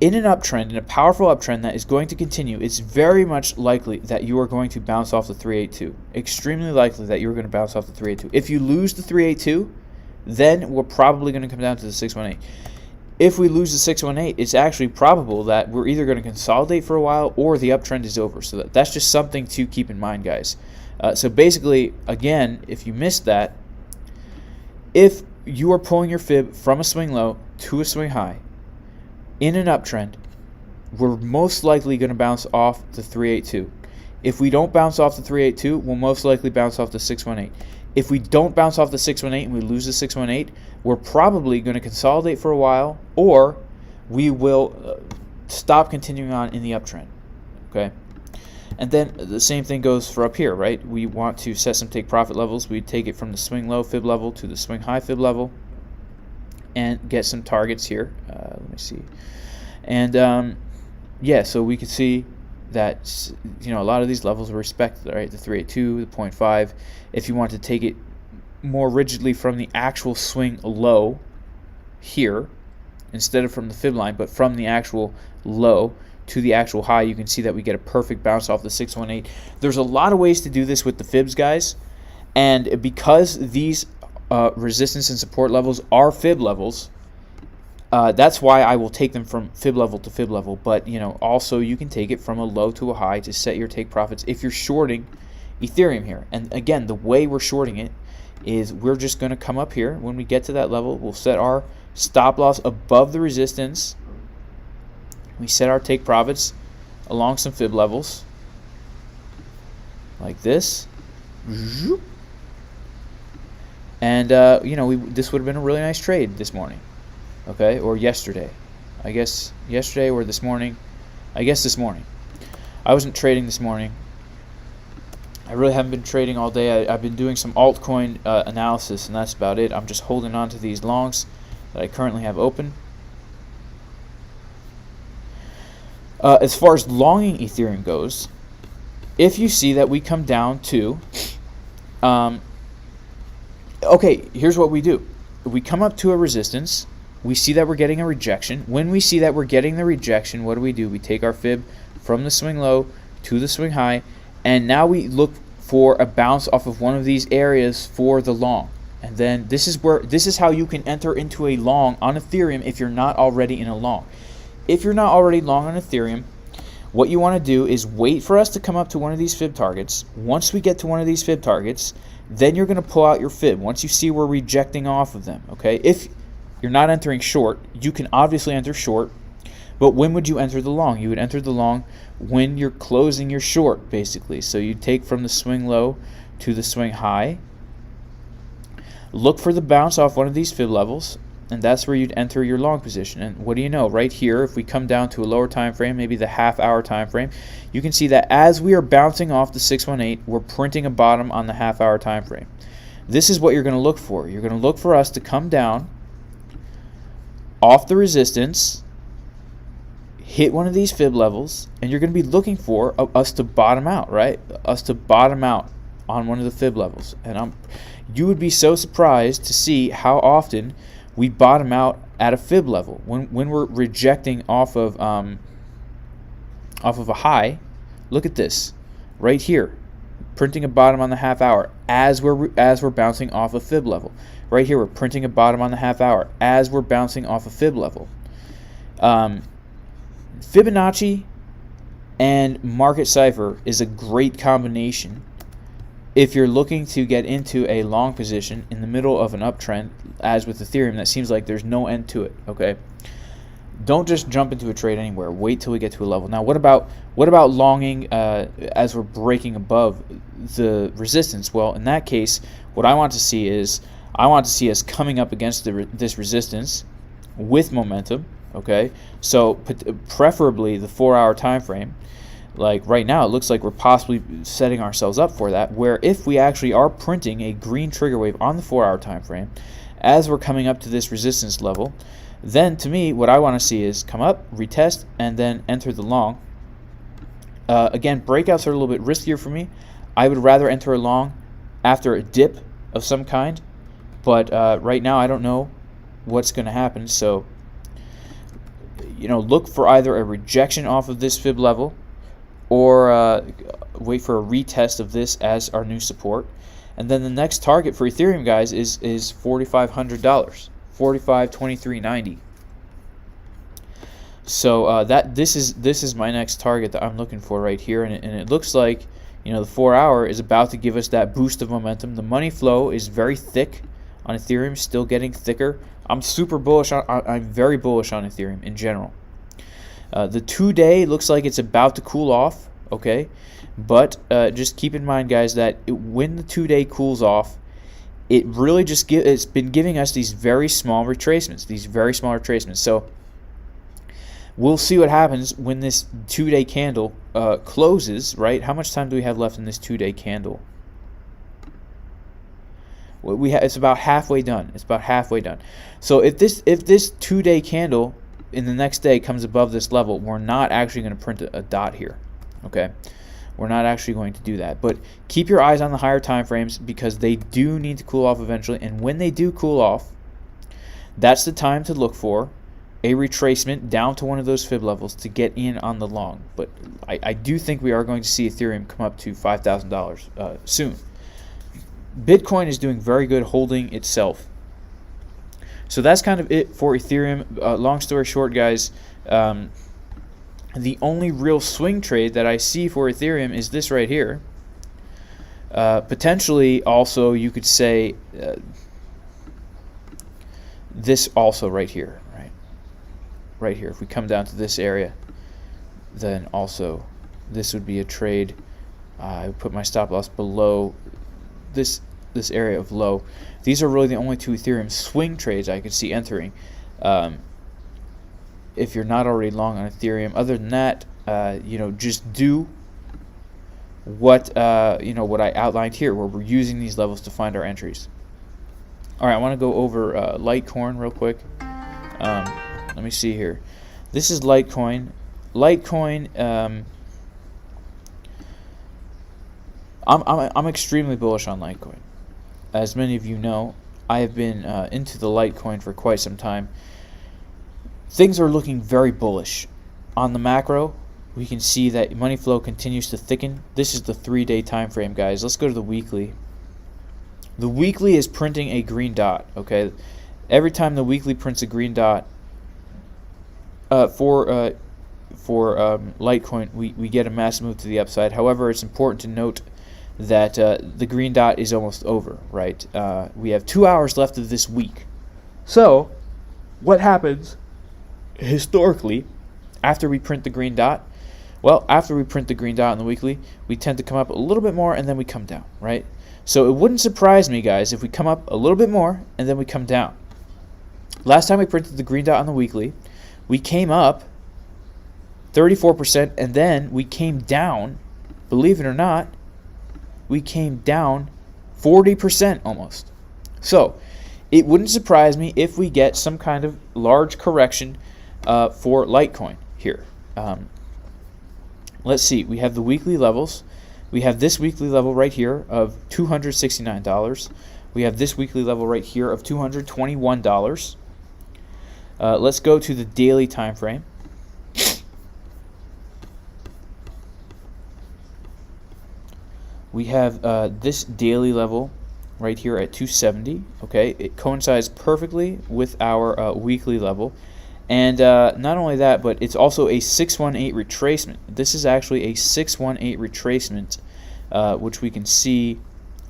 in an uptrend, in a powerful uptrend that is going to continue, it's very much likely that you are going to bounce off the 382. Extremely likely that you're going to bounce off the 382. If you lose the 382, then we're probably going to come down to the 618. If we lose the 618, it's actually probable that we're either going to consolidate for a while or the uptrend is over. So that's just something to keep in mind, guys. So basically, again, if you missed that, if you are pulling your fib from a swing low to a swing high in an uptrend, we're most likely going to bounce off the 382. If we don't bounce off the 382, we'll most likely bounce off the 618. If we don't bounce off the 618 and we lose the 618, we're probably going to consolidate for a while, or we will stop continuing on in the uptrend. Okay? And then the same thing goes for up here, right? We want to set some take profit levels. We take it from the swing low fib level to the swing high fib level and get some targets here. Let me see. And so we can see that a lot of these levels are respected, right? The 382, the 0.5. If you want to take it more rigidly from the actual swing low here, instead of from the fib line, but from the actual low to the actual high, you can see that we get a perfect bounce off the 618. There's a lot of ways to do this with the fibs, guys, and because these resistance and support levels are fib levels. That's why I will take them from fib level to fib level. But also you can take it from a low to a high to set your take profits if you're shorting Ethereum here. And again, the way we're shorting it is we're just going to come up here. When we get to that level, we'll set our stop loss above the resistance. We set our take profits along some fib levels like this. And this would have been a really nice trade this morning, okay, or yesterday. I guess yesterday or this morning. I guess this morning. I wasn't trading this morning. I really haven't been trading all day. I've been doing some altcoin analysis, and that's about it. I'm just holding on to these longs that I currently have open. As far as longing Ethereum goes, if you see that we come down to, okay, here's what we do. We come up to a resistance. We see that we're getting a rejection. When we see that we're getting the rejection, what do? We take our fib from the swing low to the swing high, and now we look for a bounce off of one of these areas for the long. And then this is how you can enter into a long on Ethereum if you're not already in a long. If you're not already long on Ethereum, what you want to do is wait for us to come up to one of these fib targets. Once we get to one of these fib targets, then you're going to pull out your fib once you see we're rejecting off of them, okay? If you're not entering short, you can obviously enter short, but when would you enter the long? You would enter the long when you're closing your short, basically. So you take from the swing low to the swing high, look for the bounce off one of these fib levels, and that's where you'd enter your long position. And what do you know? Right here, if we come down to a lower time frame, maybe the half-hour time frame, you can see that as we are bouncing off the 618, we're printing a bottom on the half-hour time frame. This is what you're going to look for. You're going to look for us to come down off the resistance, hit one of these fib levels, and you're going to be looking for us to bottom out, right? Us to bottom out on one of the fib levels. And you would be so surprised to see how often we bottom out at a fib level when we're rejecting off of a high. Look at this right here, printing a bottom on the half hour as we're bouncing off a fib level. Right here, we're printing a bottom on the half hour as we're bouncing off a fib level. Fibonacci and Market Cipher is a great combination if you're looking to get into a long position in the middle of an uptrend, as with Ethereum, that seems like there's no end to it, okay? Don't just jump into a trade anywhere. Wait till we get to a level. Now, what about longing as we're breaking above the resistance? Well, in that case, what I want to see is us coming up against this resistance with momentum, okay? So preferably the 4-hour time frame. Like right now, it looks like we're possibly setting ourselves up for that, where if we actually are printing a green trigger wave on the 4-hour time frame as we're coming up to this resistance level, then to me, what I want to see is come up, retest, and then enter the long. Again, breakouts are a little bit riskier for me. I would rather enter a long after a dip of some kind, but right now I don't know what's going to happen. So, look for either a rejection off of this fib level, or wait for a retest of this as our new support. And then the next target for Ethereum, guys, is $4,500, $45,2390. So this is my next target that I'm looking for right here, and it looks like the 4-hour is about to give us that boost of momentum. The money flow is very thick on Ethereum, still getting thicker. I'm super bullish. I'm very bullish on Ethereum in general. The 2-day looks like it's about to cool off, okay? But just keep in mind, guys, that when the 2-day cools off, it really it's been giving us these very small retracements. So we'll see what happens when this 2-day candle closes, right? How much time do we have left in this 2-day candle? It's about halfway done. So if this 2-day candle in the next day comes above this level, we're not actually going to print a dot here, okay? We're not actually going to do that. But keep your eyes on the higher time frames, because they do need to cool off eventually. And when they do cool off, that's the time to look for a retracement down to one of those fib levels to get in on the long. But I do think we are going to see Ethereum come up to $5,000 soon. Bitcoin is doing very good holding itself. So that's kind of it for Ethereum. Long story short, guys, the only real swing trade that I see for Ethereum is this right here. Potentially, also, you could say this also right here, right here. If we come down to this area, then also this would be a trade. I would put my stop loss below this area of low. These are really the only two Ethereum swing trades I could see entering. If you're not already long on Ethereum, other than that, just do what what I outlined here, where we're using these levels to find our entries. All right, I want to go over Litecoin real quick. Let me see here. This is Litecoin. Litecoin. I'm extremely bullish on Litecoin. As many of you know, I have been into the Litecoin for quite some time. Things are looking very bullish. On the macro, we can see that money flow continues to thicken. This is the 3-day time frame, guys. Let's go to the weekly. The weekly is printing a green dot, okay? Every time the weekly prints a green dot for Litecoin, we get a massive move to the upside. However, it's important to note that the green dot is almost over, right? We have 2 hours left of this week. So, what happens historically after we print the green dot? Well, after we print the green dot on the weekly, we tend to come up a little bit more and then we come down, right? So it wouldn't surprise me, guys, if we come up a little bit more and then we come down. Last time we printed the green dot on the weekly, we came up 34% and then we came down, believe it or not, we came down 40% almost. So it wouldn't surprise me if we get some kind of large correction for Litecoin here. Let's see. We have the weekly levels. We have this weekly level right here of $269. We have this weekly level right here of $221. Let's go to the daily time frame. We have this daily level right here at 270. Okay, it coincides perfectly with our weekly level. And not only that, but it's also a 618 retracement. This is actually a 618 retracement, which we can see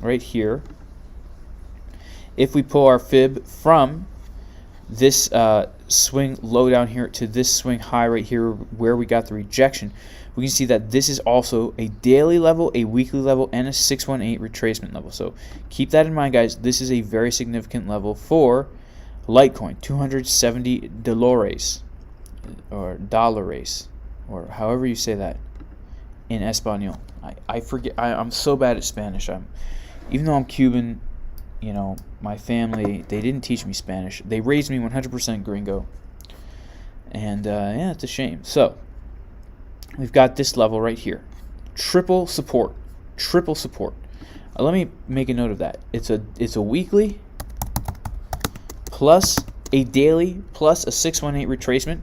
right here. If we pull our fib from this swing low down here to this swing high right here where we got the rejection, we can see that this is also a daily level, a weekly level, and a 618 retracement level. So keep that in mind, guys. This is a very significant level for Litecoin, $270 or dólares, or however you say that in Espanol. I forget. I'm so bad at Spanish. Even though I'm Cuban, my family, they didn't teach me Spanish. They raised me 100% gringo, and yeah, it's a shame. So we've got this level right here, triple support. Let me make a note of that. It's a weekly plus a daily plus a 618 retracement.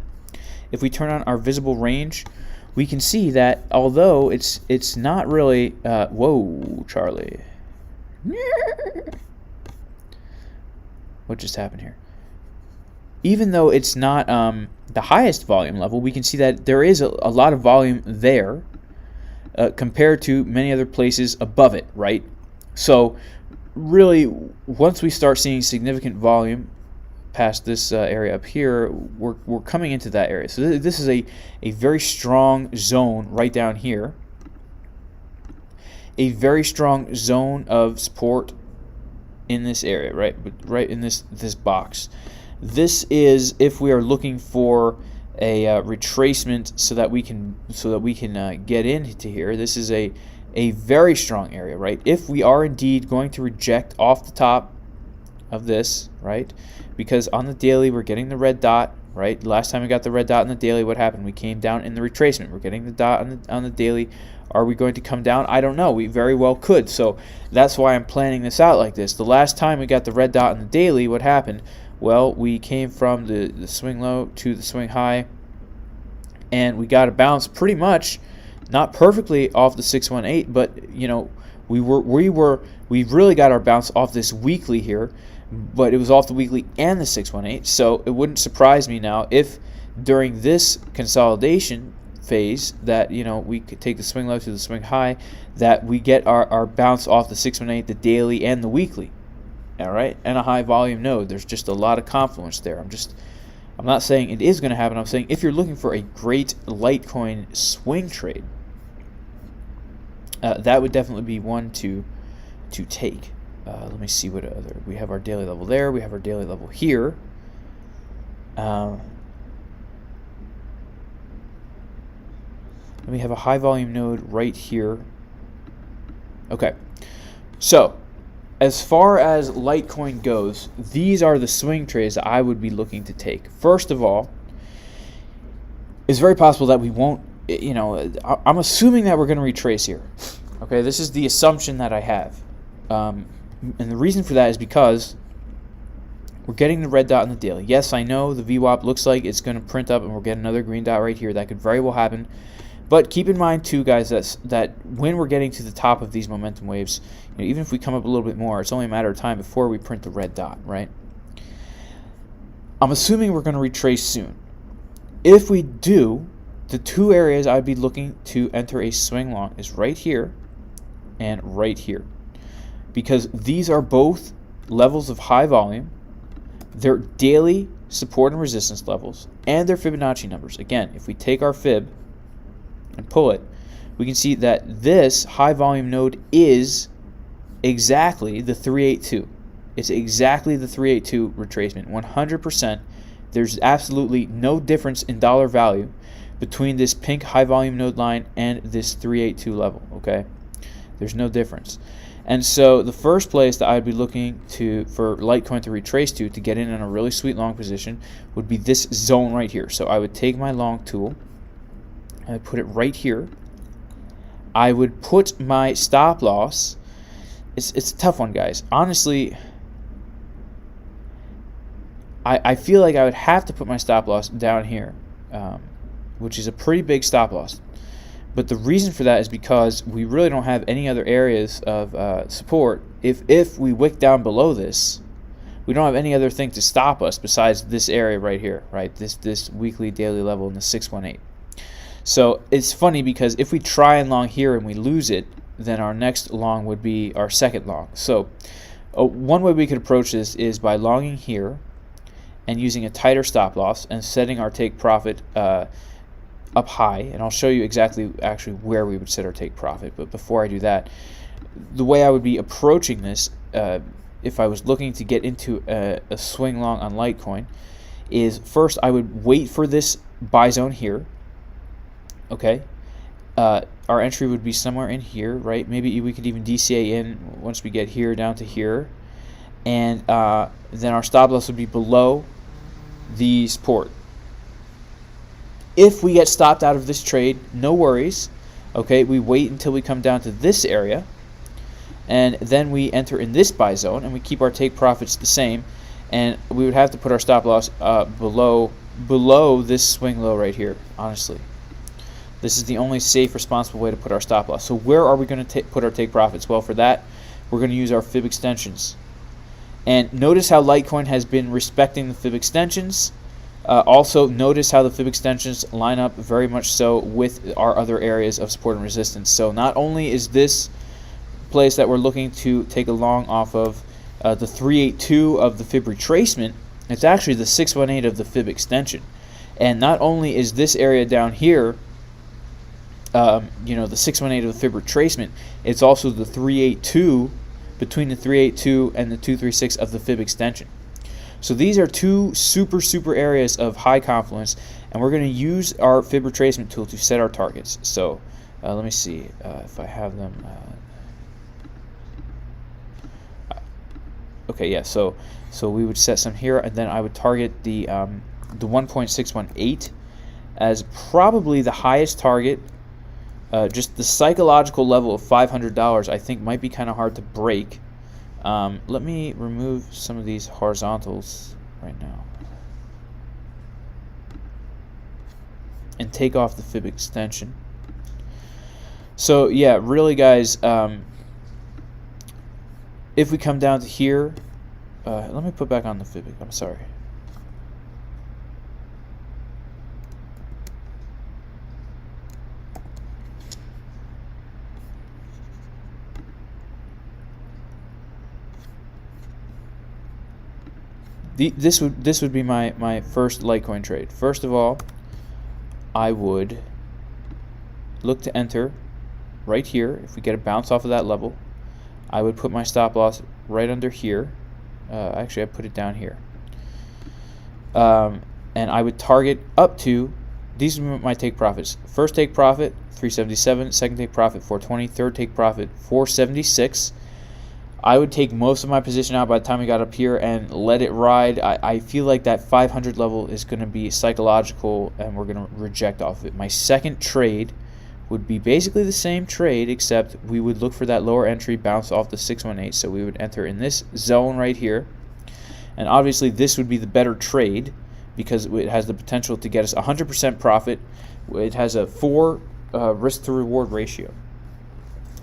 If we turn on our visible range, we can see that although it's not really whoa, Charlie. What just happened here? Even though it's not the highest volume level, we can see that there is a lot of volume there compared to many other places above it, right? So really, once we start seeing significant volume past this area up here, we're coming into that area. So this is a very strong zone right down here. A very strong zone of support in this area, right in this box. This is if we are looking for a retracement so that we can get into here. This is a very strong area, right? If we are indeed going to reject off the top of this, right? Because on the daily we're getting the red dot, right? Last time we got the red dot on the daily, what happened? We came down in the retracement. We're getting the dot on the daily. Are we going to come down? I don't know. We very well could. So that's why I'm planning this out like this. The last time we got the red dot on the daily, what happened? Well, we came from the swing low to the swing high, and we got a bounce pretty much, not perfectly off the 618, but we really got our bounce off this weekly here, but it was off the weekly and the 618. So it wouldn't surprise me now if during this consolidation phase that, you know, we could take the swing low to the swing high, that we get our bounce off the 618, the daily and the weekly. All right, and a high volume node. There's just a lot of confluence there. I'm not saying it is going to happen. I'm saying if you're looking for a great Litecoin swing trade, that would definitely be one to take. Let me see what other. We have our daily level there. We have our daily level here. And we have a high volume node right here. Okay, so as far as Litecoin goes, these are the swing trades that I would be looking to take. First of all, it's very possible that we won't, you know, I'm assuming that we're going to retrace here. Okay, this is the assumption that I have. And the reason for that is because we're getting the red dot in the daily. Yes, I know the VWAP looks like it's going to print up and we'll get another green dot right here. That could very well happen. But keep in mind too, guys, that when we're getting to the top of these momentum waves, you know, even if we come up a little bit more, it's only a matter of time before we print the red dot, right? I'm assuming we're going to retrace soon. If we do, the two areas I'd be looking to enter a swing long is right here and right here, because these are both levels of high volume. They're daily support and resistance levels, and they're Fibonacci numbers. Again, if we take our fib and pull it, we can see that this high volume node is exactly the 382. It's exactly the 382 retracement, 100%. There's absolutely no difference in dollar value between this pink high volume node line and this 382 level, okay? There's no difference. And so the first place that I'd be looking for Litecoin to retrace to get in a really sweet long position would be this zone right here. So I would take my long tool, I put it right here. I would put my stop loss. It's a tough one, guys. Honestly, I feel like I would have to put my stop loss down here, which is a pretty big stop loss. But the reason for that is because we really don't have any other areas of support. If we wick down below this, we don't have any other thing to stop us besides this area right here, right? This weekly daily level in the 618. So it's funny because if we try and long here and we lose it, then our next long would be our second long. So one way we could approach this is by longing here and using a tighter stop loss and setting our take profit up high. And I'll show you exactly actually where we would set our take profit. But before I do that, the way I would be approaching this, if I was looking to get into a swing long on Litecoin, is first I would wait for this buy zone here. Okay, our entry would be somewhere in here, right? Maybe we could even DCA in once we get here down to here, and then our stop loss would be below the support. If we get stopped out of this trade, no worries. Okay, we wait until we come down to this area, and then we enter in this buy zone, and we keep our take profits the same, and we would have to put our stop loss below this swing low right here, honestly. This is the only safe, responsible way to put our stop loss. So where are we going to put our take profits? Well, for that, we're going to use our fib extensions. And notice how Litecoin has been respecting the fib extensions. Also, notice how the fib extensions line up very much so with our other areas of support and resistance. So not only is this place that we're looking to take a long off of the 382 of the fib retracement, it's actually the 618 of the fib extension. And not only is this area down here, the 618 of the fib retracement, it's also the 382, between the 382 and the 236 of the fib extension. So these are two super areas of high confluence, and we're going to use our fib retracement tool to set our targets. So let me see if I have them. Okay, yeah. So we would set some here, and then I would target the 1.618 as probably the highest target. Just the psychological level of $500 I think might be kind of hard to break. Let me remove some of these horizontals right now and take off the fib extension. So yeah, really guys, if we come down to here, let me put back on the fib. I'm sorry. This would be my first Litecoin trade. First of all, I would look to enter right here. If we get a bounce off of that level, I would put my stop loss right under here. Actually, I put it down here. And I would target up to, these are my take profits. First take profit, 377. Second take profit, 420. Third take profit, 476. I would take most of my position out by the time we got up here and let it ride. I feel like that 500 level is going to be psychological, and we're going to reject off of it. My second trade would be basically the same trade, except we would look for that lower entry, bounce off the 618. So we would enter in this zone right here. And obviously this would be the better trade because it has the potential to get us 100% profit. It has a 4 risk to reward ratio.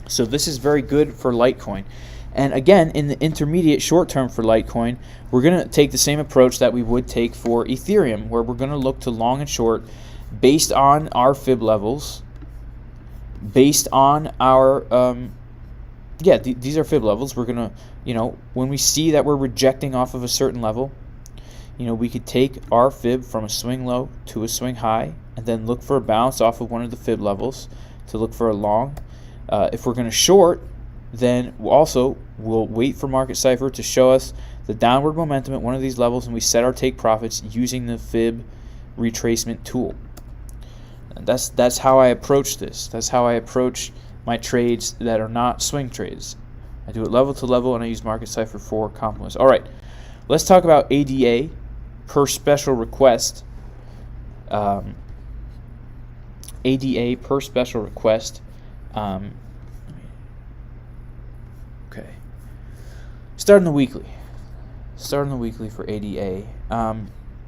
So this is very good for Litecoin. And again, in the intermediate short term for Litecoin, we're going to take the same approach that we would take for Ethereum, where we're going to look to long and short based on our fib levels, based on our, these are fib levels. We're going to, when we see that we're rejecting off of a certain level, we could take our fib from a swing low to a swing high and then look for a bounce off of one of the fib levels to look for a long. If we're going to short, then we'll wait for Market Cipher to show us the downward momentum at one of these levels, and we set our take profits using the fib retracement tool. And that's how I approach this. That's how I approach my trades that are not swing trades. I do it level to level, and I use Market Cipher for compliments. All right, let's talk about ADA per special request. ADA per special request. Okay. Starting the weekly for ADA.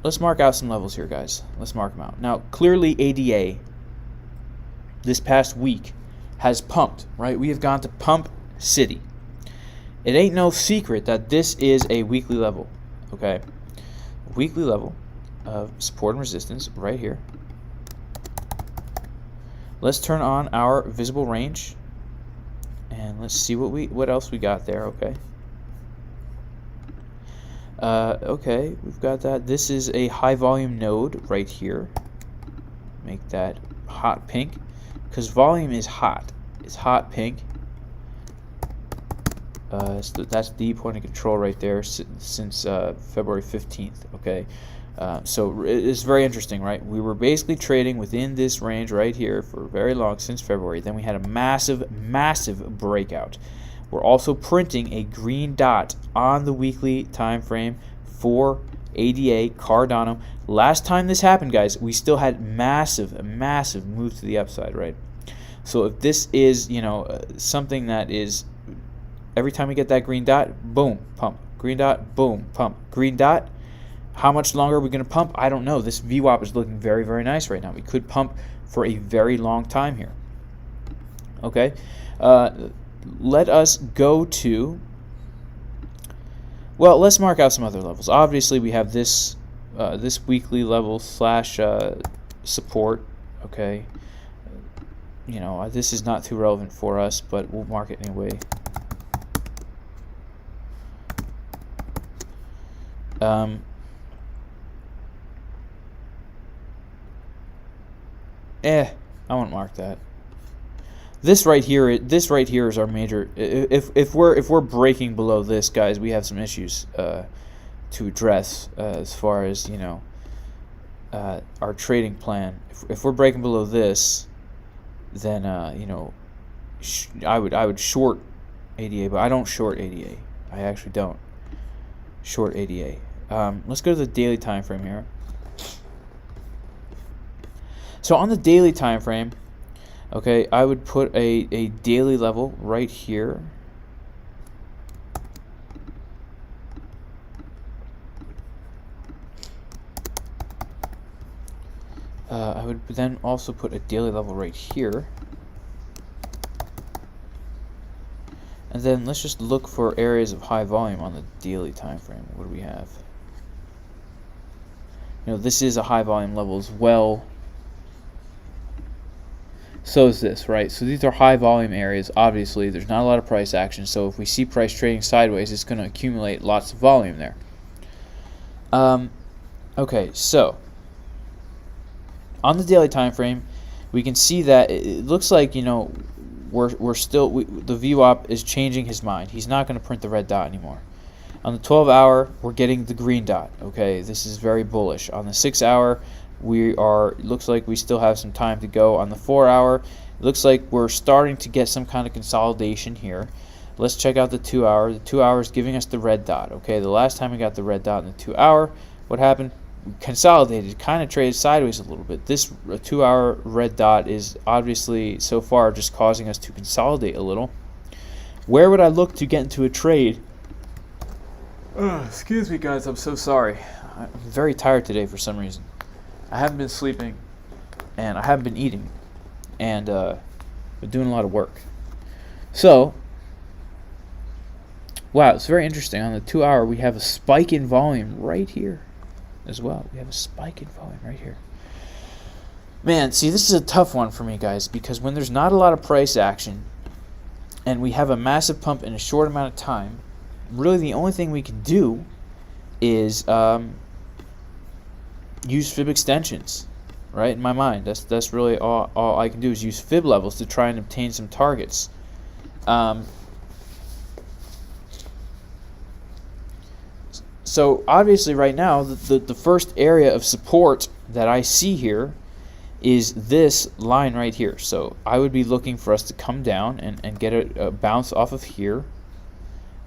Let's mark out some levels here, guys. Let's mark them out. Now, clearly ADA this past week has pumped, right? We have gone to pump city. It ain't no secret that this is a weekly level, okay? A weekly level of support and resistance right here. Let's turn on our visible range. And let's see what else we got there. Okay. Okay, we've got that. This is a high volume node right here. Make that hot pink, because volume is hot. It's hot pink. That's the point of control right there since February 15th. Okay. So it's very interesting, right? We were basically trading within this range right here for very long, since February. Then we had a massive breakout. We're also printing a green dot on the weekly time frame for ADA Cardano. Last time this happened, guys, we still had massive move to the upside, right? So if this is, something that is every time we get that green dot, boom, pump. Green dot, boom, pump. Green dot. How much longer are we going to pump? I don't know. This VWAP is looking very nice right now. We could pump for a very long time here. Okay. Let us go to, well, let's mark out some other levels. Obviously, we have this this weekly level slash support. Okay. This is not too relevant for us, but we'll mark it anyway. I won't mark that. This right here is our major. If we're breaking below this, guys, we have some issues to address as far as our trading plan. If we're breaking below this, then I would short ADA, but I don't short ADA. I actually don't short ADA. Let's go to the daily time frame here. So on the daily time frame, okay, I would put a daily level right here. I would then also put a daily level right here. And then let's just look for areas of high volume on the daily time frame. What do we have? You know, this is a high volume level as well. So is this, right? So these are high volume areas. Obviously, there's not a lot of price action. So if we see price trading sideways, it's going to accumulate lots of volume there. Okay, so on the daily time frame, we can see that it looks like, you know, we're still the VWAP is changing his mind. He's not going to print the red dot anymore. On the 12-hour, we're getting the green dot. Okay, this is very bullish. On the 6-hour, looks like we still have some time to go. On the 4-hour, it looks like we're starting to get some kind of consolidation here. Let's check out the 2-hour. The 2-hour is giving us the red dot. Okay, the last time we got the red dot in the 2-hour, what happened? We consolidated, kind of traded sideways a little bit. This 2-hour red dot is obviously so far just causing us to consolidate a little. Where would I look to get into a trade? Excuse me, guys. I'm so sorry. I'm very tired today for some reason. I haven't been sleeping, and I haven't been eating, and been doing a lot of work. So, wow, it's very interesting. On the 2-hour, we have a spike in volume right here as well. We have a spike in volume right here. Man, see, this is a tough one for me, guys, because when there's not a lot of price action and we have a massive pump in a short amount of time, really the only thing we can do is use fib extensions, right? In my mind, that's really all I can do is use fib levels to try and obtain some targets. So obviously right now the first area of support that I see here is this line right here. So I would be looking for us to come down and get a bounce off of here,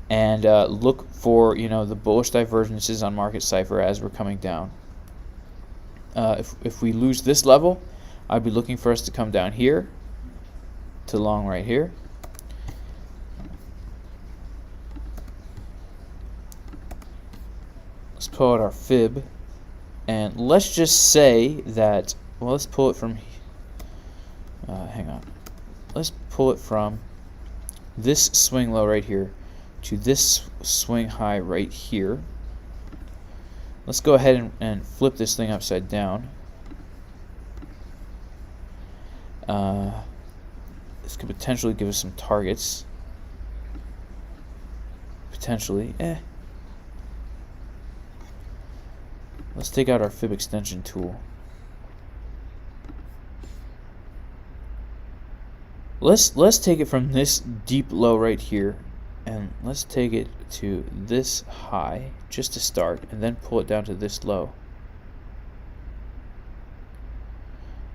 and look for, you know, the bullish divergences on Market Cipher as we're coming down. If we lose this level, I'd be looking for us to come down here to long right here. Let's pull out our fib, and let's just say that, well, let's pull it from, hang on, let's pull it from this swing low right here to this swing high right here. Let's go ahead and flip this thing upside down. This could potentially give us some targets. Potentially, Let's take out our fib extension tool. Let's take it from this deep low right here, and let's take it to this high just to start, and then pull it down to this low.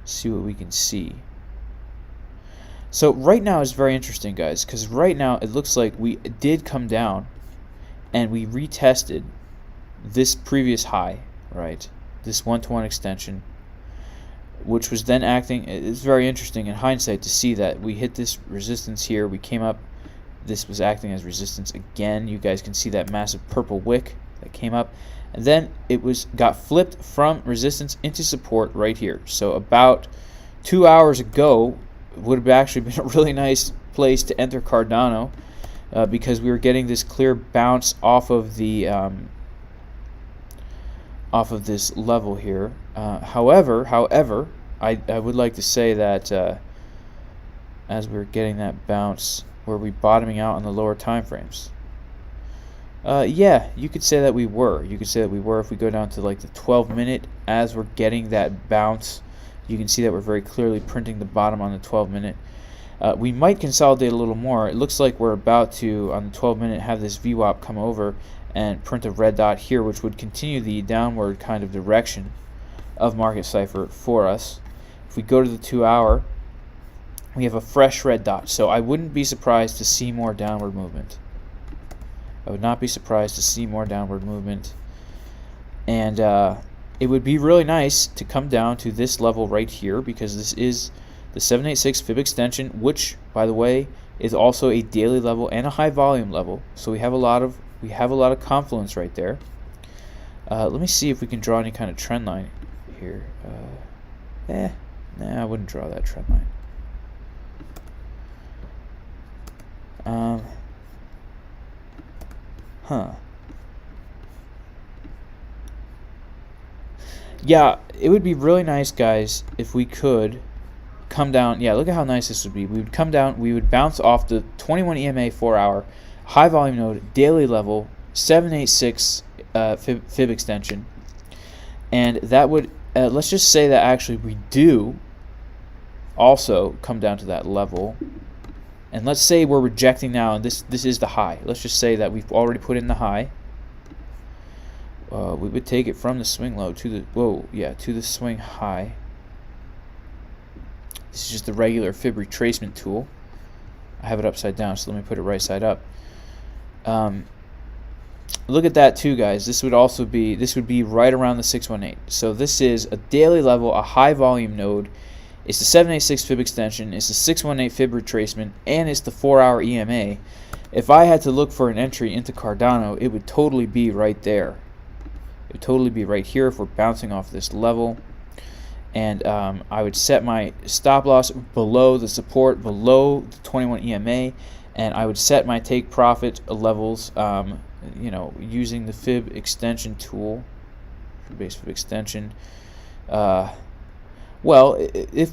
See what we can see. So right now is very interesting, guys, because right now it looks like we did come down and we retested this previous high, right? This 1-to-1 extension, which was then acting. It's very interesting in hindsight to see that we hit this resistance here. We came up. This was acting as resistance again. You guys can see that massive purple wick that came up, and then it got flipped from resistance into support right here. So about 2 hours ago would have actually been a really nice place to enter Cardano, because we were getting this clear bounce off of the off of this level here. However, I would like to say that as we're getting that bounce, were we bottoming out on the lower time frames? Yeah, you could say that we were. You could say that we were. If we go down to like the 12-minute, as we're getting that bounce, you can see that we're very clearly printing the bottom on the 12-minute. We might consolidate a little more. It looks like we're about to, on the 12-minute, have this VWAP come over and print a red dot here, which would continue the downward kind of direction of Market Cipher for us. If we go to the 2-hour, we have a fresh red dot. So I wouldn't be surprised to see more downward movement. I would not be surprised to see more downward movement. And it would be really nice to come down to this level right here, because this is the 786 fib extension, which, by the way, is also a daily level and a high volume level. So we have a lot of confluence right there. Let me see if we can draw any kind of trend line here. Nah, I wouldn't draw that trend line. Yeah, it would be really nice, guys, if we could come down. Yeah, look at how nice this would be. We would come down, we would bounce off the 21 EMA 4-hour high volume node daily level 786 fib extension, and that would let's just say that actually we do also come down to that level, and let's say we're rejecting now, and this is the high. Let's just say that we've already put in the high. We would take it from the swing low to the to the swing high. This is just the regular fib retracement tool. I have it upside down, so let me put it right side up. Look at that too, guys. This would be right around the 618. So this is a daily level, a high volume node. It's the 786 fib extension, it's the 618 fib retracement, and it's the 4-hour EMA. If I had to look for an entry into Cardano, it would totally be right there. It would totally be right here if we're bouncing off this level. And I would set my stop loss below the support, below the 21 EMA, and I would set my take profit levels, using the fib extension tool, base fib extension. Well, if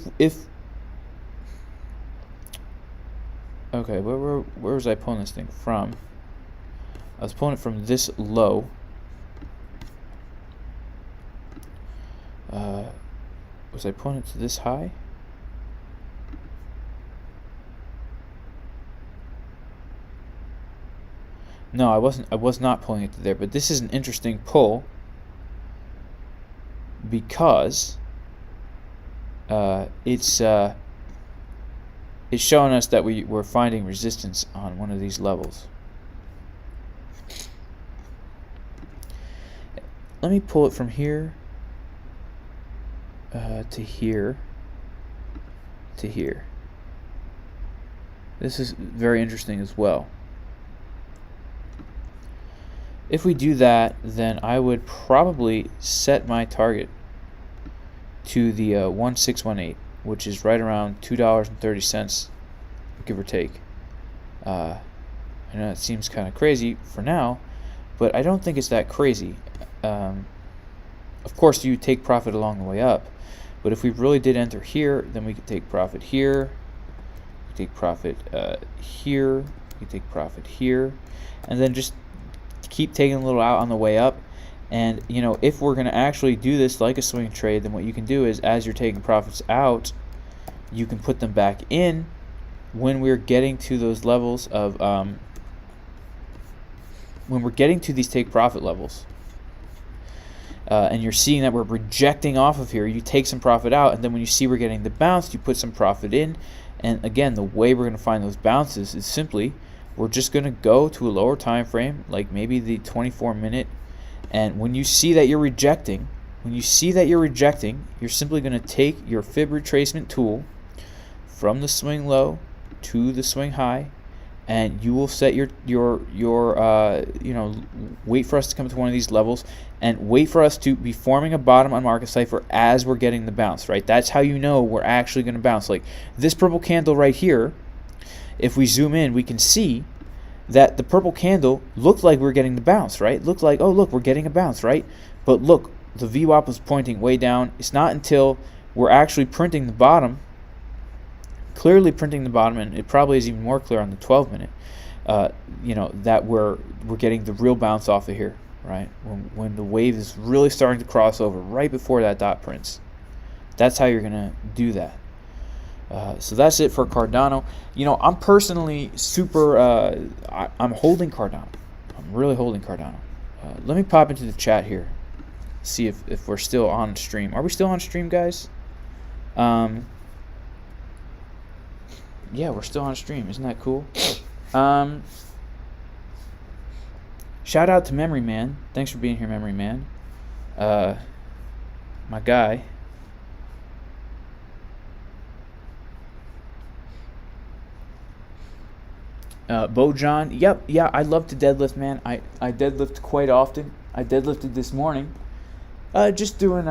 okay, where was I pulling this thing from? I was pulling it from this low. Was I pulling it to this high? No, I wasn't. I was not pulling it to there. But this is an interesting pull because it's showing us that we're finding resistance on one of these levels. Let me pull it from here to here to here. This is very interesting as well. If we do that, then I would probably set my target to the 1618, which is right around $2.30, give or take. I know it seems kind of crazy for now, but I don't think it's that crazy. Of course, you take profit along the way up, but if we really did enter here, then we could take profit here, take profit here, we could take profit here, and then just keep taking a little out on the way up. And if we're going to actually do this like a swing trade, then what you can do is, as you're taking profits out, you can put them back in when we're getting to those levels of when we're getting to these take profit levels, and you're seeing that we're rejecting off of here, you take some profit out, and then when you see we're getting the bounce, you put some profit in. And again, the way we're going to find those bounces is simply, we're just going to go to a lower time frame, like maybe the 24-minute, and when you see that you're rejecting, you're simply going to take your fib retracement tool from the swing low to the swing high, and you will set your wait for us to come to one of these levels, and wait for us to be forming a bottom on Market Cipher as we're getting the bounce, right? That's how you know we're actually going to bounce. Like this purple candle right here, if we zoom in, we can see that the purple candle looked like we were getting the bounce, right? Looked like, oh look, we're getting a bounce, right? But look, the VWAP was pointing way down. It's not until we're actually printing the bottom, clearly printing the bottom, and it probably is even more clear on the 12-minute, that we're getting the real bounce off of here, right? When the wave is really starting to cross over right before that dot prints. That's how you're gonna do that. So that's it for Cardano. I'm personally super. I'm holding Cardano. I'm really holding Cardano. Let me pop into the chat here, see if we're still on stream. Are we still on stream, guys? Yeah, we're still on stream. Isn't that cool? Shout out to Memory Man. Thanks for being here, Memory Man. My guy. Bojan, yep, yeah, I love to deadlift, man. I deadlift quite often. I deadlifted this morning. Just doing,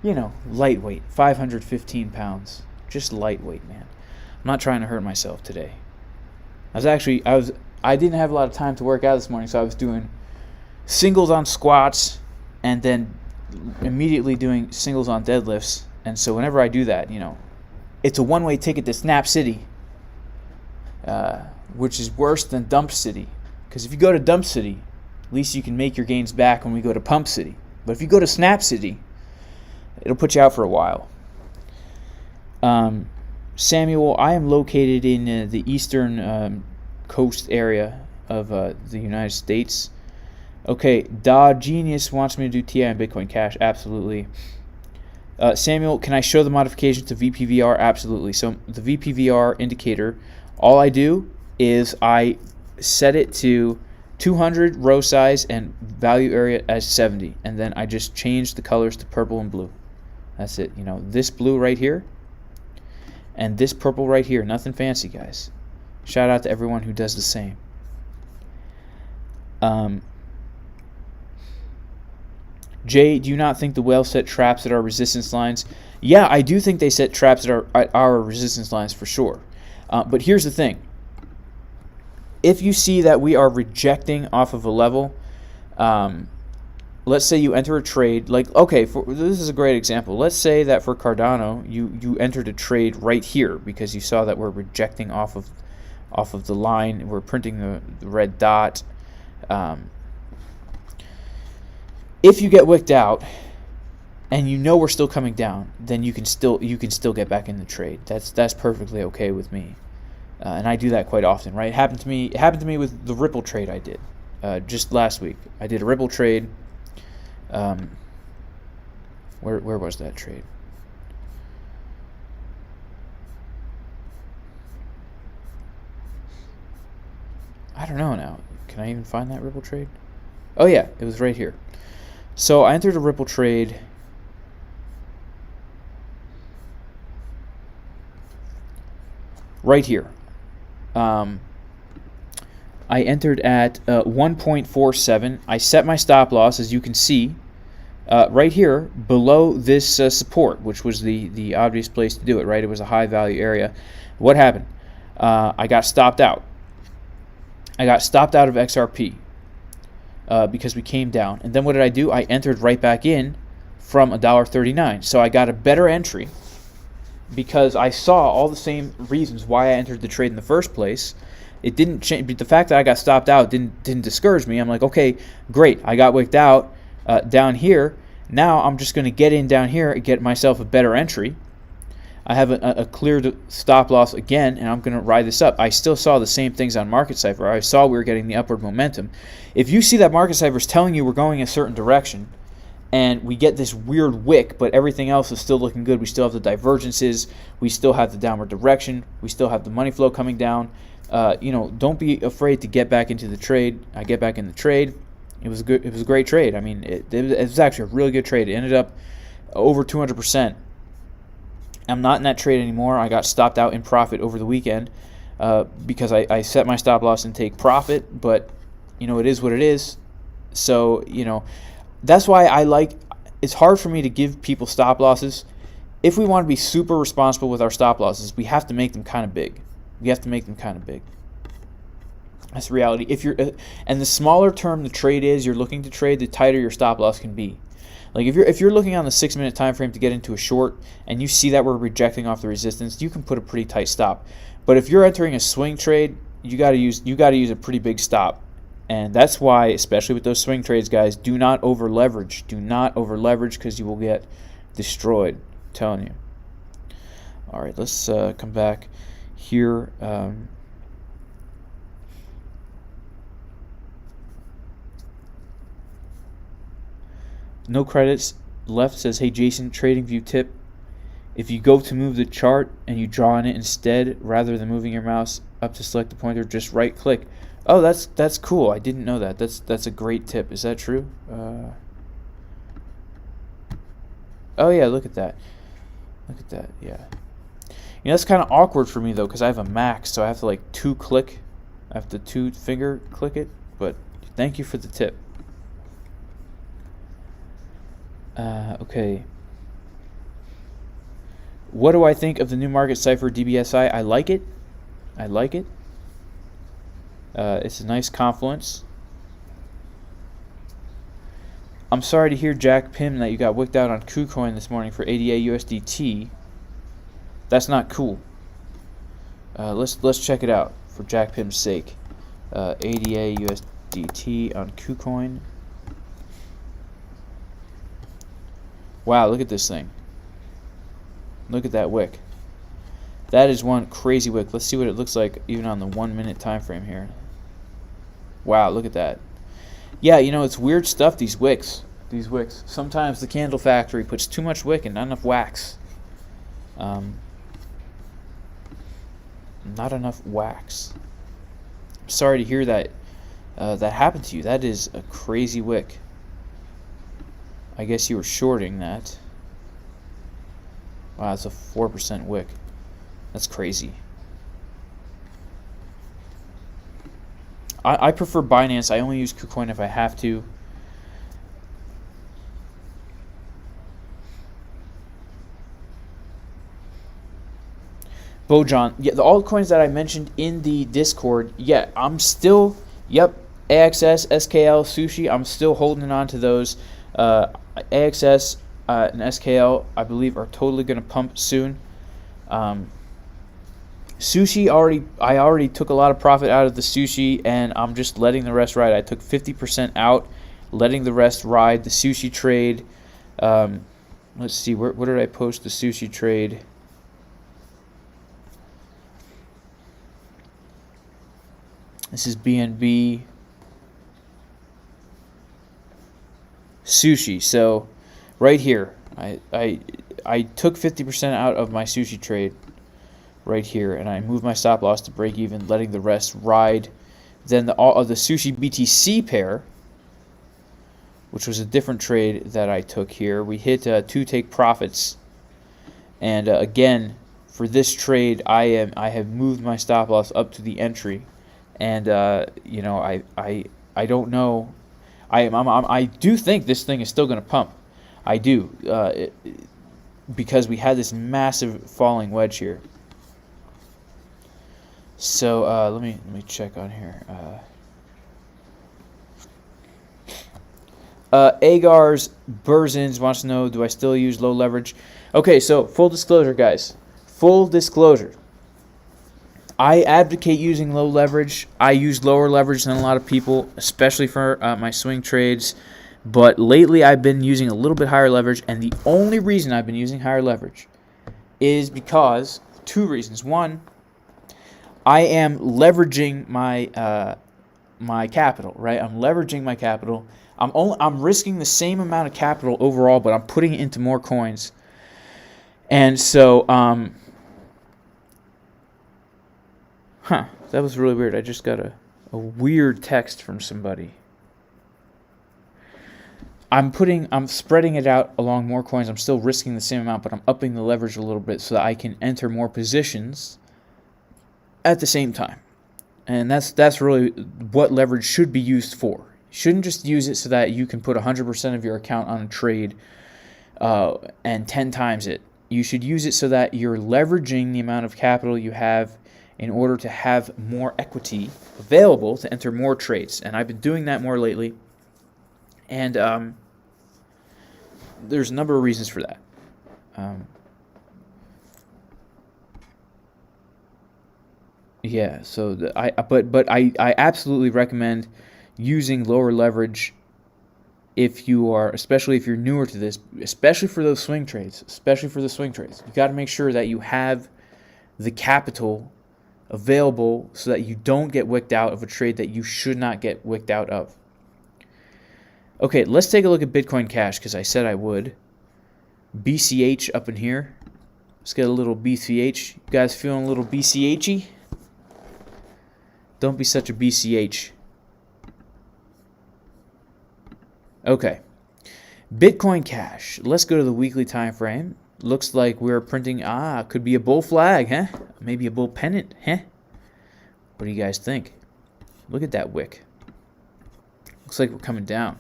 lightweight, 515 pounds. Just lightweight, man. I'm not trying to hurt myself today. I I didn't have a lot of time to work out this morning, so I was doing singles on squats and then immediately doing singles on deadlifts. And so whenever I do that, it's a one-way ticket to Snap City, which is worse than Dump City. Because if you go to Dump City, at least you can make your gains back when we go to Pump City. But if you go to Snap City, it'll put you out for a while. Samuel, I am located in the eastern coast area of the United States. Okay, Da Genius wants me to do TI and Bitcoin Cash. Absolutely. Samuel, can I show the modifications to VPVR? Absolutely. So the VPVR indicator, all I do is I set it to 200 row size and value area as 70, and then I just change the colors to purple and blue. That's it. This blue right here and this purple right here. Nothing fancy, guys. Shout out to everyone who does the same. Jay, do you not think the whales set traps at our resistance lines? Yeah, I do think they set traps at our resistance lines for sure. But here's the thing. If you see that we are rejecting off of a level, let's say you enter a trade, this is a great example. Let's say that for Cardano, you entered a trade right here because you saw that we're rejecting off of the line. We're printing the red dot. If you get wicked out and we're still coming down, then you can still get back in the trade. That's perfectly okay with me, and I do that quite often. Right? It happened to me with the Ripple trade I did just last week. I did a Ripple trade. Where was that trade? I don't know now. Can I even find that Ripple trade? Oh yeah, it was right here. So I entered a Ripple trade right here. I entered at 1.47. I set my stop loss, as you can see, right here below this support, which was the obvious place to do it, right? It was a high value area. What happened? I got stopped out. I got stopped out of XRP. Because we came down. And then what did I do? I entered right back in from $1.39. So I got a better entry because I saw all the same reasons why I entered the trade in the first place. It didn't change. The fact that I got stopped out didn't discourage me. I'm like, okay, great. I got wicked out down here. Now I'm just going to get in down here and get myself a better entry. I have a clear stop loss again, and I'm going to ride this up. I still saw the same things on Market Cipher. I saw we were getting the upward momentum. If you see that Market Cipher is telling you we're going a certain direction, and we get this weird wick, but everything else is still looking good, we still have the divergences, we still have the downward direction, we still have the money flow coming down, don't be afraid to get back into the trade. I get back in the trade. It was good. It was a great trade. I mean, it was actually a really good trade. It ended up over 200%. I'm not in that trade anymore. I got stopped out in profit over the weekend because I set my stop loss and take profit, but it is what it is. So that's why it's hard for me to give people stop losses. If we want to be super responsible with our stop losses, we have to make them kind of big. That's the reality. And the smaller term the trade is you're looking to trade, the tighter your stop loss can be. Like if you're looking on the 6-minute time frame to get into a short and you see that we're rejecting off the resistance, you can put a pretty tight stop. But if you're entering a swing trade, you got to use a pretty big stop. And that's why, especially with those swing trades, guys, do not over leverage. Do not over leverage because you will get destroyed. I'm telling you. All right, let's come back here. No credits left says, hey Jason, TradingView tip. If you go to move the chart and you draw on it instead, rather than moving your mouse up to select the pointer, just right click. Oh, that's cool. I didn't know that. That's a great tip. Is that true? Oh yeah, look at that. Look at that. Yeah. That's kind of awkward for me though, because I have a Mac, so I have to I have to 2-finger click it. But thank you for the tip. Okay. What do I think of the new Market Cipher DBSI? I like it. It's a nice confluence. I'm sorry to hear, Jack Pim, that you got wicked out on KuCoin this morning for ADA USDT. That's not cool. Let's check it out for Jack Pim's sake. ADA USDT on KuCoin. Wow, look at this thing. Look at that wick. That is one crazy wick. Let's see what it looks like even on the 1 minute time frame here. Wow, look at that. Yeah, you know, it's weird stuff, these wicks. Sometimes the candle factory puts too much wick and not enough wax. Not enough wax. I'm sorry to hear that that happened to you. That is a crazy wick. I guess you were shorting that. Wow, that's a 4% wick. That's crazy. I prefer Binance. I only use KuCoin if I have to. Bojan, yeah, the altcoins that I mentioned in the Discord, yeah, I'm still, yep, AXS, SKL, Sushi, I'm still holding on to those. AXS and SKL, I believe, are totally going to pump soon. Sushi, I already took a lot of profit out of the Sushi, and I'm just letting the rest ride. I took 50% out, letting the rest ride. The Sushi trade, let's see, where did I post the Sushi trade? This is BNB Sushi. So right here, I took 50% out of my Sushi trade right here, and I moved my stop loss to break even, letting the rest ride. Then the Sushi BTC pair, which was a different trade that I took here, we hit 2 take profits, and again for this trade I have moved my stop loss up to the entry. And you know, I don't know. I do think this thing is still going to pump. I do, because we had this massive falling wedge here. So let me check on here. Agar's Burzins wants to know, do I still use low leverage? Okay, so full disclosure, guys. Full disclosure. I advocate using low leverage. I use lower leverage than a lot of people, especially for my swing trades. But lately I've been using a little bit higher leverage, and the only reason I've been using higher leverage is because 2 reasons. One, I am leveraging my my capital, right? I'm leveraging my capital. I'm risking the same amount of capital overall, but I'm putting it into more coins. And so that was really weird. I just got a weird text from somebody. I'm spreading it out along more coins. I'm still risking the same amount, but I'm upping the leverage a little bit so that I can enter more positions at the same time. And that's really what leverage should be used for. You shouldn't just use it so that you can put 100% of your account on a trade and 10 times it. You should use it so that you're leveraging the amount of capital you have in order to have more equity available to enter more trades. And I've been doing that more lately. And there's a number of reasons for that. Yeah, so I absolutely recommend using lower leverage especially if you're newer to this, especially for those swing trades, You got to make sure that you have the capital available so that you don't get wicked out of a trade that you should not get wicked out of. Okay, let's take a look at Bitcoin Cash because I said I would. BCH up in here. Let's get a little BCH. You guys feeling a little BCH-y? Don't be such a BCH. Okay. Bitcoin Cash. Let's go to the weekly time frame. Looks like we're printing, could be a bull flag, huh? Maybe a bull pennant, huh? What do you guys think? Look at that wick. Looks like we're coming down.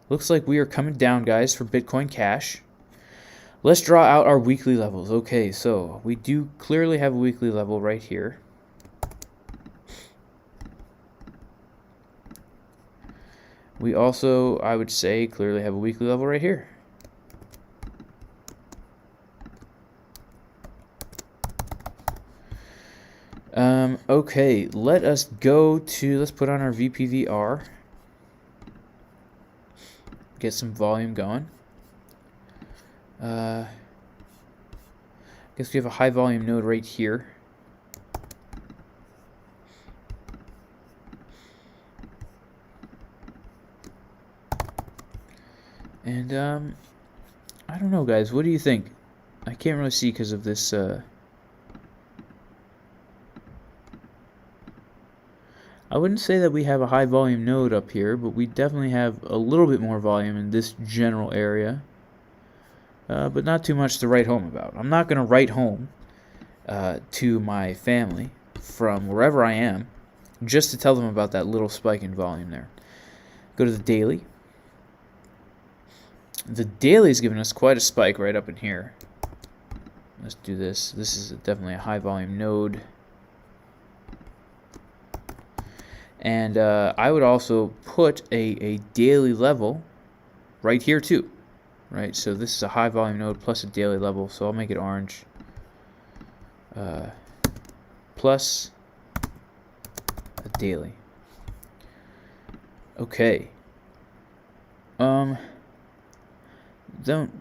Looks like we are coming down, guys, for Bitcoin Cash. Let's draw out our weekly levels. Okay, so we do clearly have a weekly level right here. We also, I would say, clearly have a weekly level right here. Okay, let's put on our VPVR. Get some volume going. Guess we have a high volume node right here. And I don't know, guys. What do you think? I can't really see because of this. I wouldn't say that we have a high volume node up here, but we definitely have a little bit more volume in this general area. But not too much to write home about. I'm not going to write home to my family from wherever I am just to tell them about that little spike in volume there. Go to the daily. The daily is giving us quite a spike right up in here. Let's do this. This is definitely a high volume node. And I would also put a daily level right here too. Right, so this is a high volume node plus a daily level, so I'll make it orange. Plus a daily. Okay. Then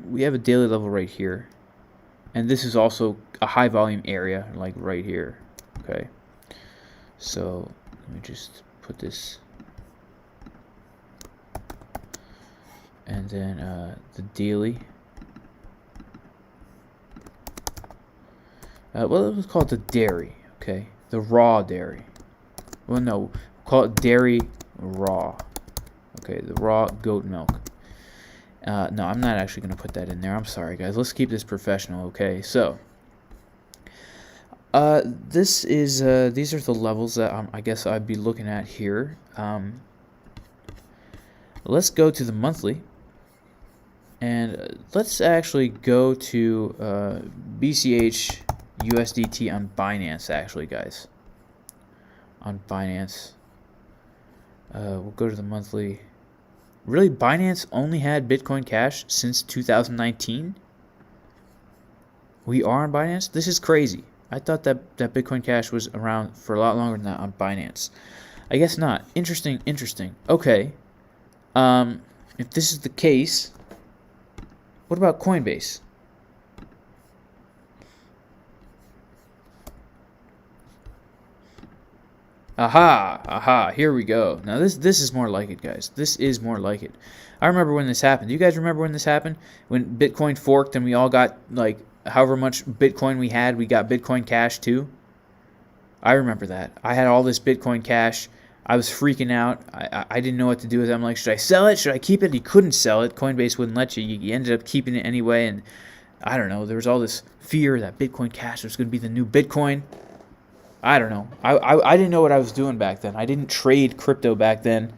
we have a daily level right here, and this is also a high volume area, like right here. Okay. So let me just put this. And then the daily. Well, let's call it the dairy, okay? The raw dairy. Well, no, we'll call it dairy raw. Okay, the raw goat milk. No, I'm not actually going to put that in there. I'm sorry, guys. Let's keep this professional, okay? So, these are the levels that I guess I'd be looking at here. Let's go to the monthly. And let's actually go to BCH USDT on Binance, actually, guys. On Binance. We'll go to the monthly. Really, Binance only had Bitcoin Cash since 2019? We are on Binance? This is crazy. I thought that Bitcoin Cash was around for a lot longer than that on Binance. I guess not. Interesting, interesting. Okay. If this is the case... What about Coinbase? Aha, here we go. Now this is more like it, guys. This is more like it. I remember when this happened. Do you guys remember when this happened? When Bitcoin forked and we all got, like, however much Bitcoin we had, we got Bitcoin Cash too? I remember that. I had all this Bitcoin Cash. I was freaking out. I didn't know what to do with it. I'm like, should I sell it? Should I keep it? You couldn't sell it. Coinbase wouldn't let you. You ended up keeping it anyway. And I don't know. There was all this fear that Bitcoin Cash was going to be the new Bitcoin. I don't know. I didn't know what I was doing back then. I didn't trade crypto back then.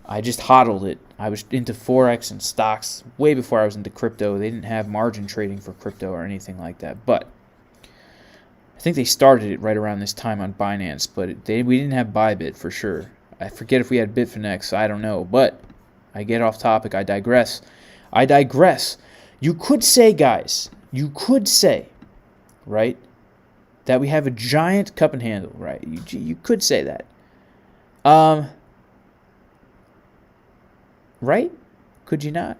I just hodled it. I was into Forex and stocks way before I was into crypto. They didn't have margin trading for crypto or anything like that. But I think they started it right around this time on Binance, but we didn't have Bybit for sure. I forget if we had Bitfinex. I don't know, but I get off topic. I digress. You could say, guys, right, that we have a giant cup and handle, right? You could say that. Right? Could you not?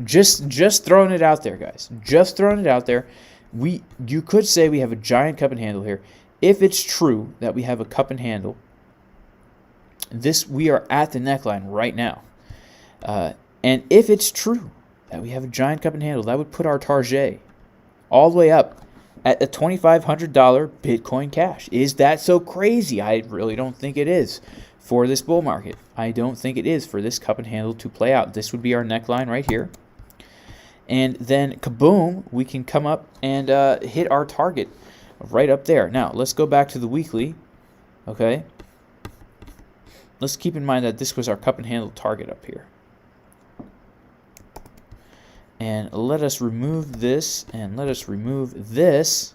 Just throwing it out there, guys. Just throwing it out there. You could say we have a giant cup and handle here. If it's true that we have a cup and handle, we are at the neckline right now. And if it's true that we have a giant cup and handle, that would put our target all the way up at a $2,500 Bitcoin Cash. Is that so crazy? I really don't think it is for this bull market. I don't think it is for this cup and handle to play out. This would be our neckline right here. And then, kaboom, we can come up and hit our target right up there. Now, let's go back to the weekly, okay? Let's keep in mind that this was our cup and handle target up here. And let us remove this, and let us remove this.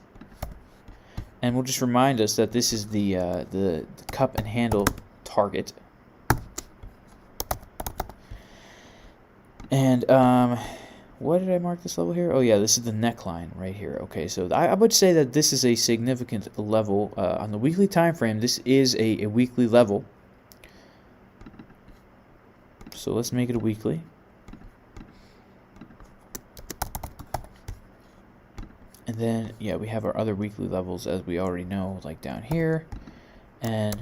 And we'll just remind us that this is the cup and handle target. And what did I mark this level here? Oh yeah, this is the neckline right here. Okay, so I would say that this is a significant level on the weekly time frame. This is a weekly level. So let's make it a weekly. And then, yeah, we have our other weekly levels, as we already know, like down here. And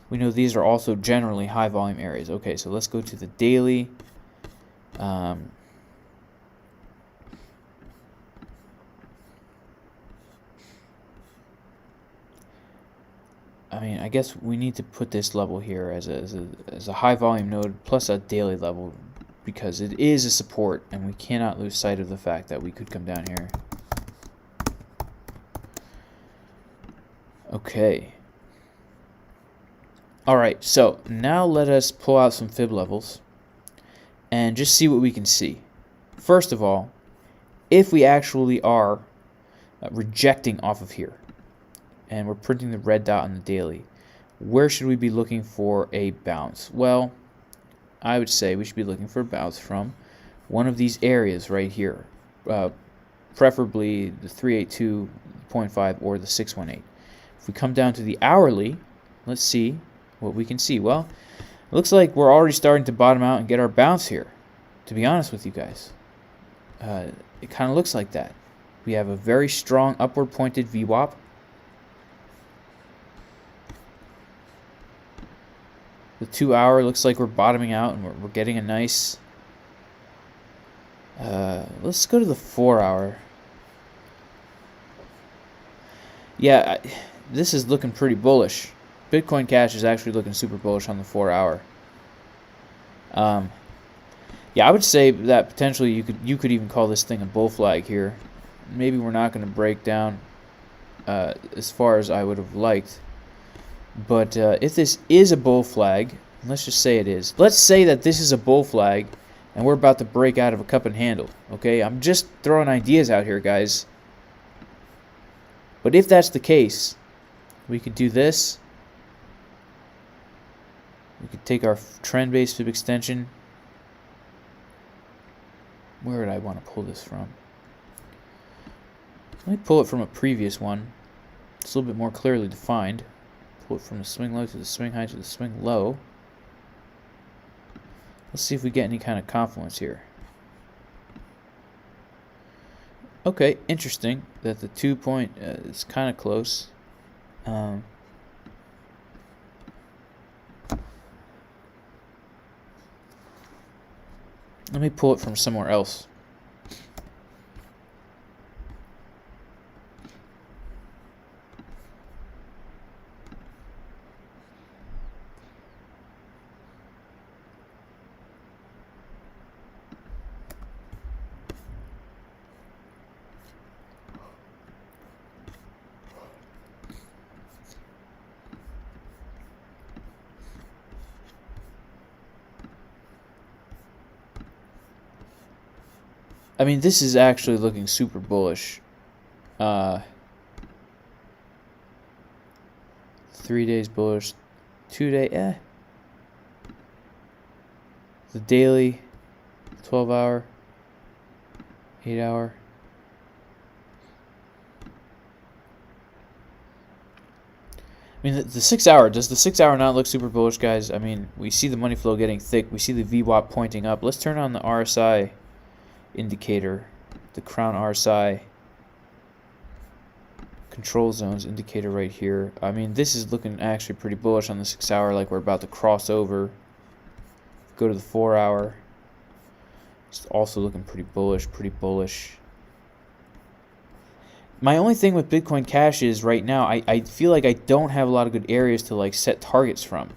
we know these are also generally high volume areas. Okay, so let's go to the daily. I mean, I guess we need to put this level here as a high volume node plus a daily level, because it is a support, and we cannot lose sight of the fact that we could come down here. Okay. Alright, so now let us pull out some fib levels and just see what we can see. First of all, if we actually are rejecting off of here, and we're printing the red dot on the daily, where should we be looking for a bounce? Well, I would say we should be looking for a bounce from one of these areas right here, preferably the 382.5 or the 618. If we come down to the hourly, let's see what we can see. Well, it looks like we're already starting to bottom out and get our bounce here, to be honest with you guys. It kind of looks like that. We have a very strong upward pointed VWAP. The 2 hour looks like we're bottoming out, and we're getting a nice... let's go to the 4 hour. Yeah, this is looking pretty bullish. Bitcoin Cash is actually looking super bullish on the 4 hour. Yeah, I would say that potentially you could even call this thing a bull flag here. Maybe we're not going to break down as far as I would have liked. But if this is a bull flag, let's just say it is. Let's say that this is a bull flag, and we're about to break out of a cup and handle. Okay, I'm just throwing ideas out here, guys. But if that's the case, we could do this. We could take our trend-based fib extension. Where would I want to pull this from? Let me pull it from a previous one. It's a little bit more clearly defined. Pull it from the swing low to the swing high to the swing low. Let's see if we get any kind of confluence here. Okay, interesting that the 2 point is kind of close. Let me pull it from somewhere else. I mean, this is actually looking super bullish. 3 days bullish, 2 day, The daily, 12 hour, 8 hour. I mean, the 6 hour, does the 6 hour not look super bullish, guys? I mean, we see the money flow getting thick. We see the VWAP pointing up. Let's turn on the RSI indicator, the crown RSI control zones indicator right here. I mean, this is looking actually pretty bullish on the 6 hour, like we're about to cross over. Go to the 4 hour. It's also looking pretty bullish, My only thing with Bitcoin Cash is right now, I feel like I don't have a lot of good areas to like set targets from.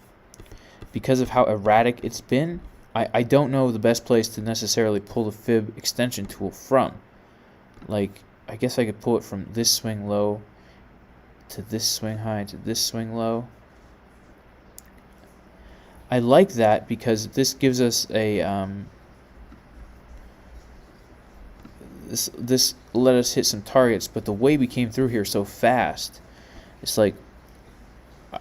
Because of how erratic it's been, I don't know the best place to necessarily pull the fib extension tool from. Like, I guess I could pull it from this swing low to this swing high to this swing low. I like that because this gives us a this let us hit some targets, but the way we came through here so fast, it's like,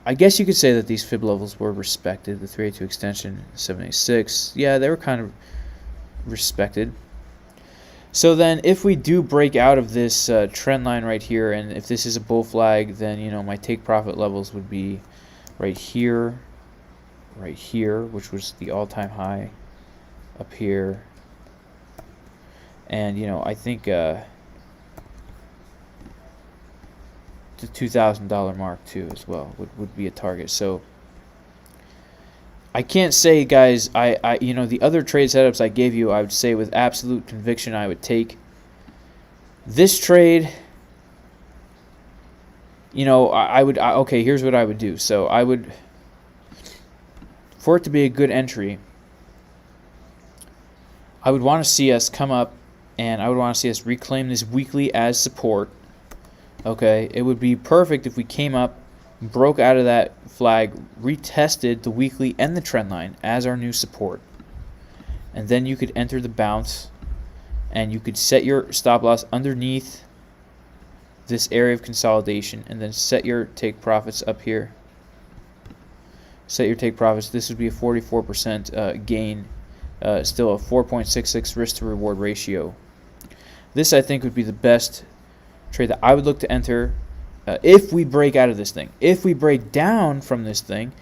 I guess you could say that these fib levels were respected. The 382 extension, 786, yeah, they were kind of respected. So then if we do break out of this trend line right here, and if this is a bull flag, then, you know, my take profit levels would be right here, which was the all-time high, up here. And, you know, I think the $2,000 mark too as well would be a target. So I can't say, guys, I you know, the other trade setups I gave you, I would say with absolute conviction I would take. This trade, you know, okay, here's what I would do. So I would, for it to be a good entry, I would want to see us come up, and I would want to see us reclaim this weekly as support. Okay, it would be perfect if we came up, broke out of that flag, retested the weekly and the trend line as our new support, and then you could enter the bounce, and you could set your stop loss underneath this area of consolidation, and then set your take profits up here. Set your take profits. This would be a 44% gain, still a 4.66 risk to reward ratio. This, I think, would be the best trade that I would look to enter if we break out of this thing. If we break down from this thing,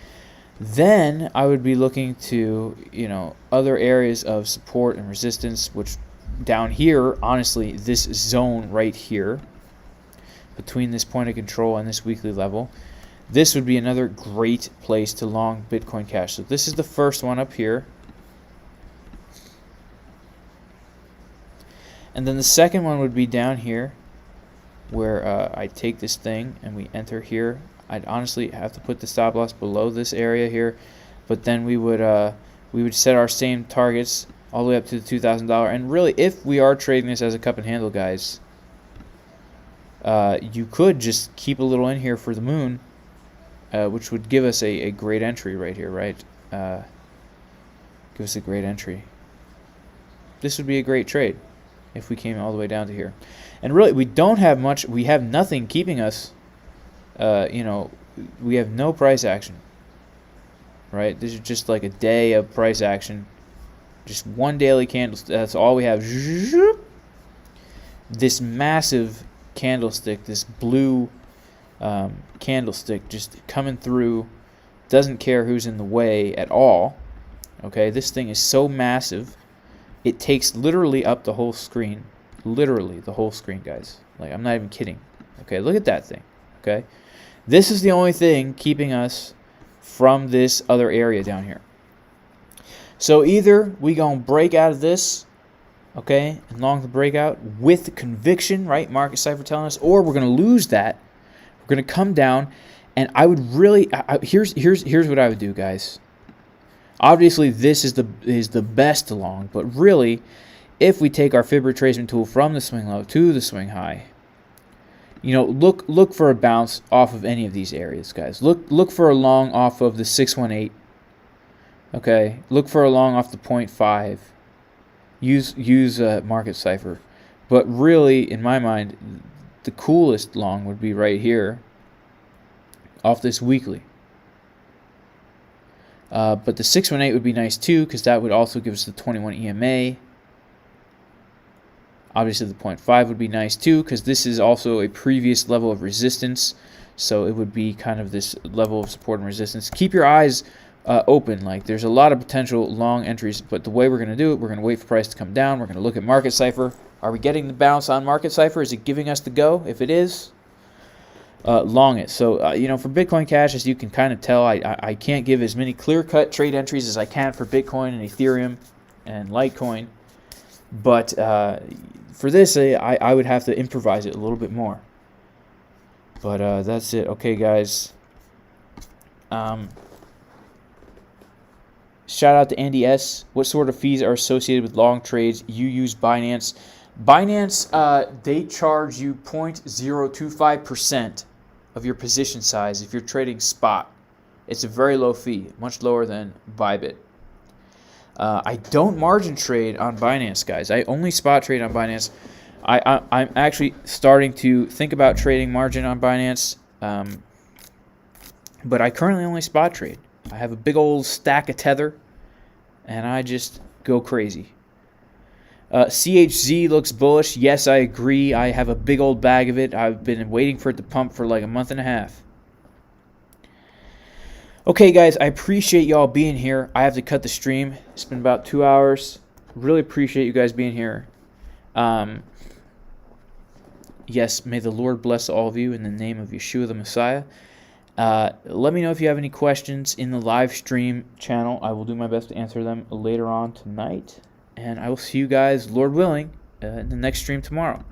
then I would be looking to, you know, other areas of support and resistance, which down here, honestly, this zone right here, between this point of control and this weekly level, this would be another great place to long Bitcoin Cash. So this is the first one up here. And then the second one would be down here, where I take this thing and we enter here. I'd honestly have to put the stop loss below this area here, but then we would set our same targets all the way up to the $2,000. And really, if we are trading this as a cup and handle, guys, you could just keep a little in here for the moon, which would give us a great entry right here, right? Give us a great entry. This would be a great trade if we came all the way down to here. And really, we don't have much. We have nothing keeping us. You know, we have no price action. Right? This is just like a day of price action. Just one daily candle. That's all we have. This massive candlestick, this blue candlestick, just coming through. Doesn't care who's in the way at all. Okay, this thing is so massive. It takes literally up the whole screen. Literally the whole screen, guys. Like, I'm not even kidding. Okay, look at that thing. Okay, this is the only thing keeping us from this other area down here. So either we gonna break out of this, okay, and long the breakout with conviction, right? Market Cipher telling us, or we're gonna lose that. We're gonna come down, and I would really here's what I would do, guys. Obviously, this is the best long, but really, if we take our fib retracement tool from the swing low to the swing high, you know, look for a bounce off of any of these areas, guys. Look for a long off of the 618. Okay, look for a long off the 0.5. Use Market Cipher, but really, in my mind, the coolest long would be right here, off this weekly. But the 618 would be nice too, because that would also give us the 21 EMA. Obviously, the 0.5 would be nice too, because this is also a previous level of resistance. So it would be kind of this level of support and resistance. Keep your eyes open. Like, there's a lot of potential long entries, but the way we're going to do it, we're going to wait for price to come down. We're going to look at Market Cipher. Are we getting the bounce on Market Cipher? Is it giving us the go? If it is, long it. So, you know, for Bitcoin Cash, as you can kind of tell, I can't give as many clear-cut trade entries as I can for Bitcoin and Ethereum and Litecoin. But for this, I would have to improvise it a little bit more. But that's it. Okay, guys. Shout out to Andy S. What sort of fees are associated with long trades? You use Binance. Binance, they charge you 0.025% of your position size if you're trading spot. It's a very low fee, much lower than Bybit. I don't margin trade on Binance, guys. I only spot trade on Binance. I'm actually starting to think about trading margin on Binance, but I currently only spot trade. I have a big old stack of Tether, and I just go crazy. CHZ looks bullish. Yes, I agree. I have a big old bag of it. I've been waiting for it to pump for like a month and a half. Okay, guys, I appreciate y'all being here. I have to cut the stream. It's been about 2 hours. Really appreciate you guys being here. Yes, may the Lord bless all of you in the name of Yeshua the Messiah. Let me know if you have any questions in the live stream channel. I will do my best to answer them later on tonight. And I will see you guys, Lord willing, in the next stream tomorrow.